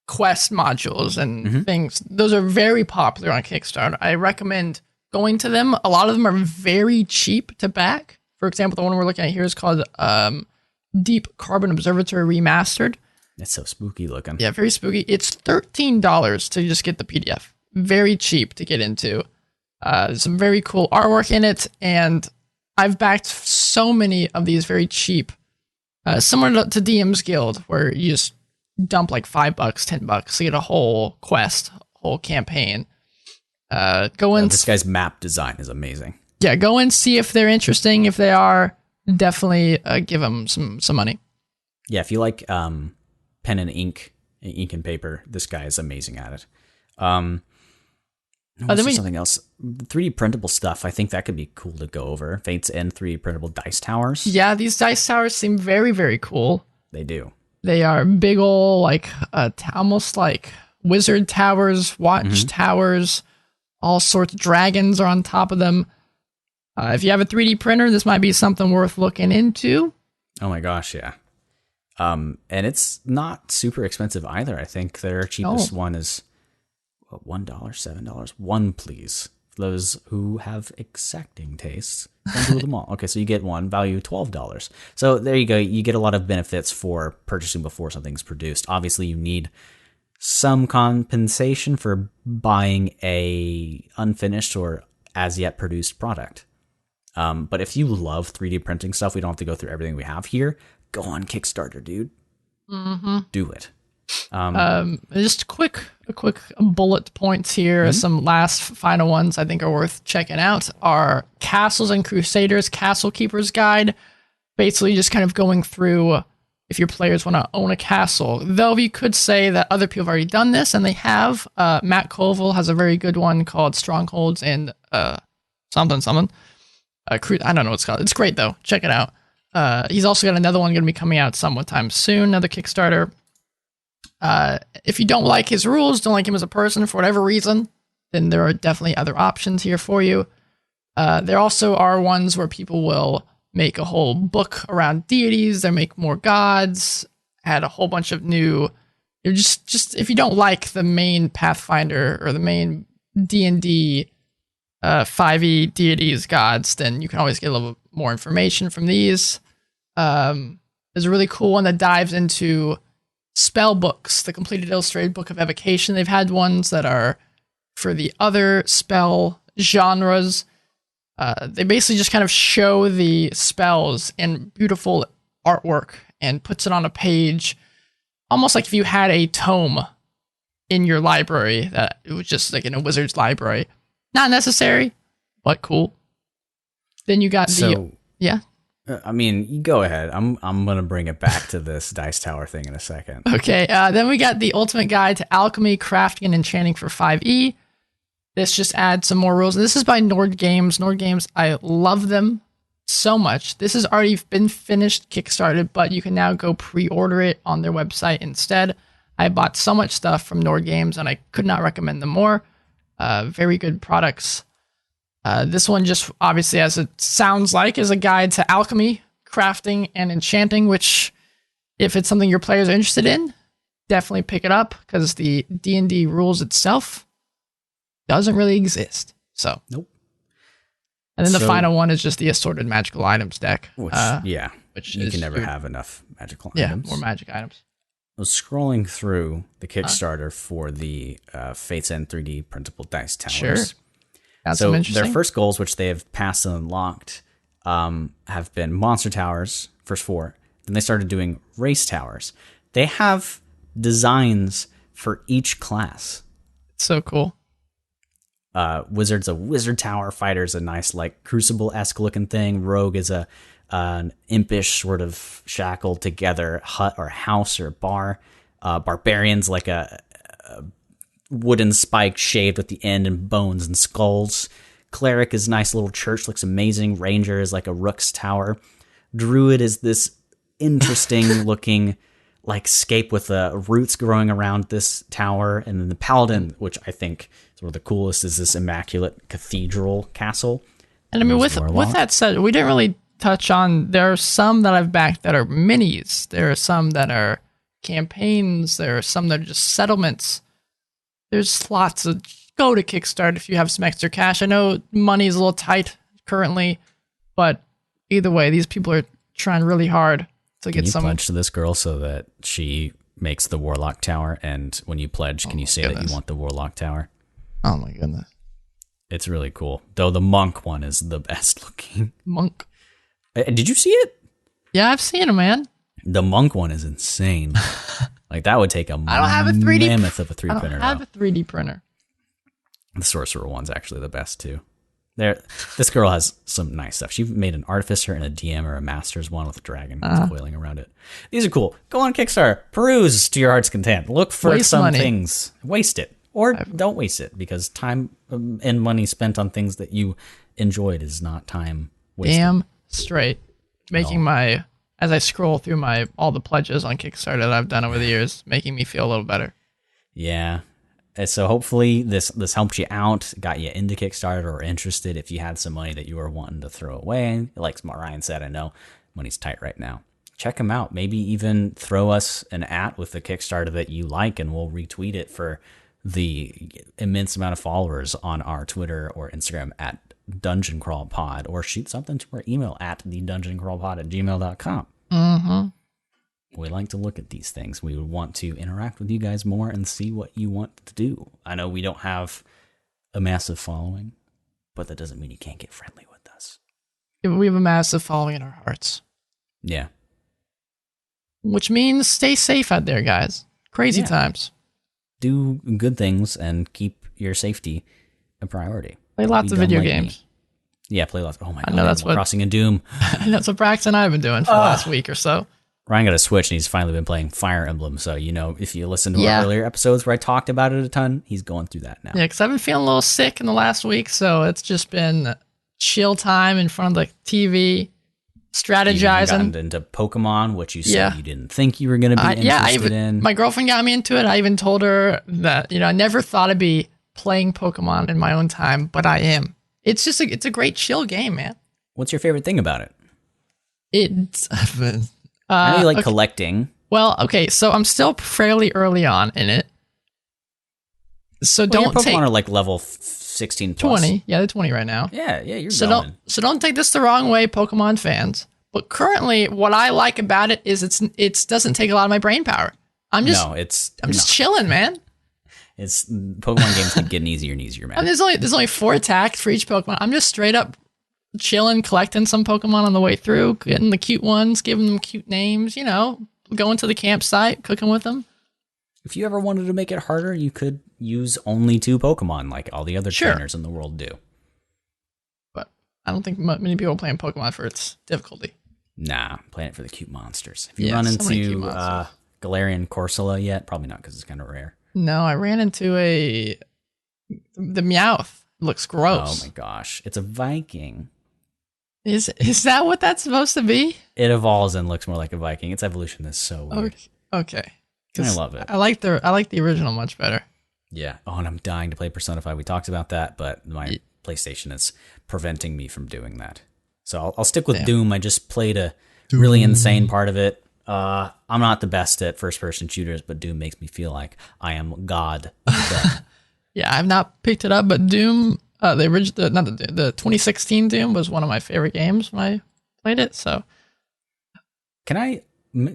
quest modules and things. Those are very popular on Kickstarter. I recommend going to them. A lot of them are very cheap to back. For example, the one we're looking at here is called Deep Carbon Observatory Remastered. It's so spooky looking. Yeah, very spooky. It's $13 to just get the PDF. Very cheap to get into. There's some very cool artwork in it, and I've backed so many of these very cheap, similar to DM's Guild, where you just dump like $5, $10 to get a whole quest, whole campaign. Go in. This guy's map design is amazing. Yeah, go and see if they're interesting. If they are, definitely give them some money. Yeah, if you like pen and ink and paper, this guy is amazing at it. Something else. 3D printable stuff. I think that could be cool to go over. Fates End 3D printable dice towers. Yeah, these dice towers seem very, very cool. They do. They are big ol', like almost like wizard towers, watch towers, all sorts of dragons are on top of them. If you have a 3D printer, this might be something worth looking into. Oh my gosh, yeah. And it's not super expensive either. I think their cheapest one is $1, $7. One, please. For those who have exacting tastes, don't do them all. Okay, so you get one, value $12. So there you go. You get a lot of benefits for purchasing before something's produced. Obviously, you need some compensation for buying a unfinished or as yet produced product. But if you love 3D printing stuff, we don't have to go through everything we have here. Go on Kickstarter, dude. Do it. Just a quick bullet points here. Some last final ones I think are worth checking out are Castles and Crusaders Castle Keeper's Guide. Basically just kind of going through if your players want to own a castle. Though you could say that other people have already done this, and they have. Matt Colville has a very good one called Strongholds and something. I don't know what it's called. It's great though. Check it out. He's also got another one going to be coming out sometime soon, another Kickstarter. If you don't like his rules, don't like him as a person for whatever reason, then there are definitely other options here for you. There also are ones where people will make a whole book around deities. They make more gods, add a whole bunch of new. Just if you don't like the main Pathfinder or the main D&D 5e deities gods, then you can always get a little more information from these. There's a really cool one that dives into spell books, the completed illustrated book of evocation. They've had ones that are for the other spell genres. They basically just kind of show the spells in beautiful artwork and puts it on a page, almost like if you had a tome in your library that it was just like in a wizard's library. Not necessary, but cool. Then you got yeah. I mean, you go ahead. I'm gonna bring it back to this dice tower thing in a second. Okay. Then we got the Ultimate Guide to Alchemy, Crafting, and Enchanting for 5e. This just adds some more rules. This is by Nord Games. Nord Games, I love them so much. This has already been finished, kickstarted, but you can now go pre-order it on their website instead. I bought so much stuff from Nord Games, and I could not recommend them more. Very good products. This one just obviously, as it sounds like, is a guide to alchemy, crafting, and enchanting, which if it's something your players are interested in, definitely pick it up because the D&D rules itself doesn't really exist. So nope. And then the final one is just the assorted magical items deck. Which you can never have enough magical items. Yeah, more magic items. I was scrolling through the Kickstarter for the Fates End 3D printable dice towers. Sure. So their first goals, which they have passed and unlocked, have been monster towers, first 4. Then they started doing race towers. They have designs for each class. So cool. Wizard's a wizard tower. Fighter's a nice, like, Crucible-esque looking thing. Rogue is an impish sort of shackled together hut or house or bar. Barbarian's like a wooden spike shaved at the end and bones and skulls. Cleric is nice little church, looks amazing. Ranger is like a rook's tower. Druid is this interesting looking like scape with roots growing around this tower. And then the Paladin, which I think is one of the coolest, is this immaculate cathedral castle. And I mean, with that said, we didn't really touch on, there are some that I've backed that are minis. There are some that are campaigns. There are some that are just settlements. There's lots of, go to Kickstart if you have some extra cash. I know money is a little tight currently, but either way, these people are trying really hard to get some. Pledge to this girl so that she makes the Warlock Tower, and when you pledge, can you say that you want the Warlock Tower? Oh my goodness. It's really cool. Though the Monk one is the best looking. Monk. Did you see it? Yeah, I've seen it, man. The Monk one is insane. Like, that would take a I don't have a 3D mammoth of a 3D printer. I have a 3D printer. The Sorcerer one's actually the best, too. This girl has some nice stuff. She made an Artificer and a DM or a Master's one with a dragon coiling around it. These are cool. Go on Kickstarter. Peruse to your heart's content. Look for some things. Waste it. Or don't waste it, because time and money spent on things that you enjoyed is not time wasted. Damn straight. Making as I scroll through all the pledges on Kickstarter that I've done over the years, making me feel a little better. Yeah. So hopefully this helped you out, got you into Kickstarter or interested if you had some money that you were wanting to throw away. Like Ryan said, I know money's tight right now. Check them out. Maybe even throw us an @ with the Kickstarter that you like, and we'll retweet it for the immense amount of followers on our Twitter or Instagram at Dungeon Crawl Pod, or shoot something to our email at thedungeoncrawlpod@gmail.com. Mm-hmm. We like to look at these things. We would want to interact with you guys more and see what you want to do. I know we don't have a massive following, but that doesn't mean you can't get friendly with us. We have a massive following in our hearts. Yeah. Which means stay safe out there, guys. Crazy times. Do good things and keep your safety a priority. Play lots of video games. Yeah, play lots. Oh my god, I know that's what Crossing and Doom. That's what Braxton and I have been doing for the last week or so. Ryan got a Switch and he's finally been playing Fire Emblem. So, if you listen to our earlier episodes where I talked about it a ton, he's going through that now. Yeah, because I've been feeling a little sick in the last week, so it's just been chill time in front of the TV, strategizing. You gotten into Pokemon, which you said you didn't think you were going to be interested in. My girlfriend got me into it. I even told her that, I never thought I'd be playing Pokemon in my own time, but I am. It's just it's a great chill game, man. What's your favorite thing about it? It's I know you like collecting. Well, okay, so I'm still fairly early on in it. So don't your Pokemon take are like level 16 plus. 20. Yeah, they're 20 right now. Yeah, you're going. Don't take this the wrong way, Pokemon fans. But currently, what I like about it is it doesn't take a lot of my brain power. I'm just chilling, man. It's Pokemon games keep getting easier and easier, man. And there's only 4 attacks for each Pokemon. I'm just straight up chilling, collecting some Pokemon on the way through, getting the cute ones, giving them cute names, going to the campsite, cooking with them. If you ever wanted to make it harder, you could use only 2 Pokemon like all the other trainers in the world do. But I don't think many people are playing Pokemon for its difficulty. Nah, I'm playing it for the cute monsters. Have you run into Galarian Corsola yet? Probably not, because it's kind of rare. No, I ran into the Meowth. Looks gross. Oh my gosh. It's a Viking. Is that what that's supposed to be? It evolves and looks more like a Viking. Its evolution is so weird. Okay. I love it. I like the original much better. Yeah. Oh, and I'm dying to play Persona 5. We talked about that, but my PlayStation is preventing me from doing that. So I'll stick with Doom. I just played a really insane part of it. I'm not the best at first-person shooters, but Doom makes me feel like I am God. Yeah, I've not picked it up, but Doom, the 2016 Doom was one of my favorite games when I played it. So, can I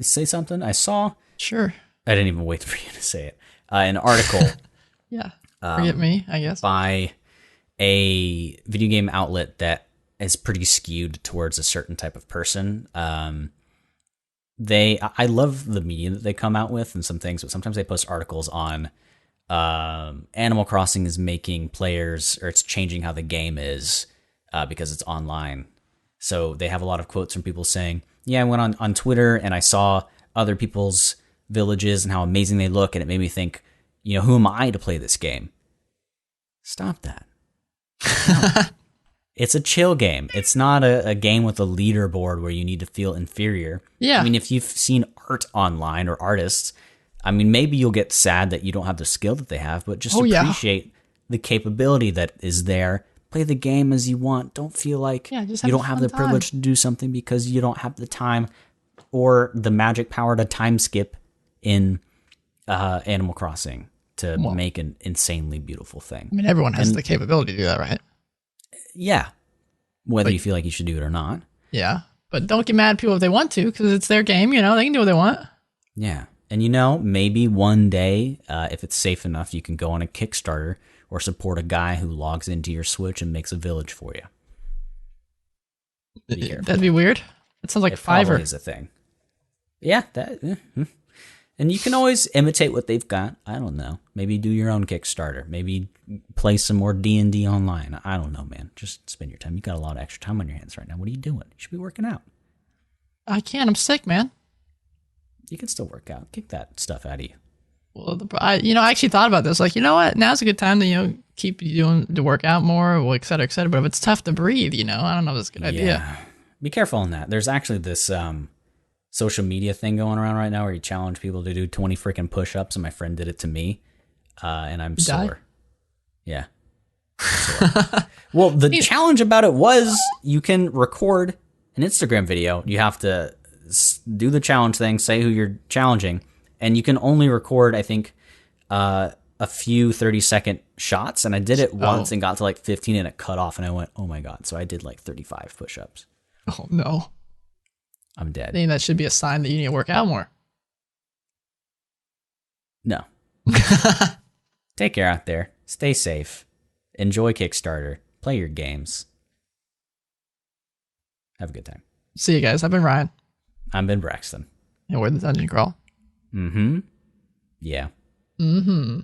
say something? I saw. Sure. I didn't even wait for you to say it. An article. Yeah. Forget me, I guess. By a video game outlet that is pretty skewed towards a certain type of person. I love the media that they come out with and some things, but sometimes they post articles on Animal Crossing is making players, or it's changing how the game is because it's online. So they have a lot of quotes from people saying, yeah, I went on Twitter and I saw other people's villages and how amazing they look, and it made me think, who am I to play this game? Stop that. No. It's a chill game. It's not a game with a leaderboard where you need to feel inferior. Yeah. I mean, if you've seen art online or artists, I mean, maybe you'll get sad that you don't have the skill that they have, but just appreciate the capability that is there. Play the game as you want. Don't feel like you don't have the privilege to do something because you don't have the time or the magic power to time skip in Animal Crossing to make an insanely beautiful thing. I mean, everyone has the capability to do that, right? Yeah. Whether you feel like you should do it or not. Yeah. But don't get mad at people if they want to, because it's their game, they can do what they want. Yeah. And maybe one day, if it's safe enough, you can go on a Kickstarter or support a guy who logs into your Switch and makes a village for you. Be careful. That'd be weird. That sounds like Fiverr. Probably is a thing. Yeah, and you can always imitate what they've got. I don't know. Maybe do your own Kickstarter. Maybe play some more D&D online. I don't know, man. Just spend your time. You got a lot of extra time on your hands right now. What are you doing? You should be working out. I can't. I'm sick, man. You can still work out. Kick that stuff out of you. Well, I actually thought about this. Like, you know what? Now's a good time to, keep doing to work out more, et cetera, et cetera. But if it's tough to breathe, I don't know if that's a good idea. Be careful on that. There's actually this social media thing going around right now where you challenge people to do 20 freaking push-ups, and my friend did it to me, and I'm sore. Yeah. Well, the challenge about it was you can record an Instagram video. You have to do the challenge thing, say who you're challenging, and you can only record, I think, a few 30-second shots. And I did it once and got to like 15 and it cut off, and I went, oh my God. So I did like 35 push-ups. Oh no. I'm dead. I think that should be a sign that you need to work out more. No. Take care out there. Stay safe. Enjoy Kickstarter. Play your games. Have a good time. See you guys. I've been Ryan. I've been Braxton. And we're the Dungeon Crawl. Mm-hmm. Yeah. Mm-hmm.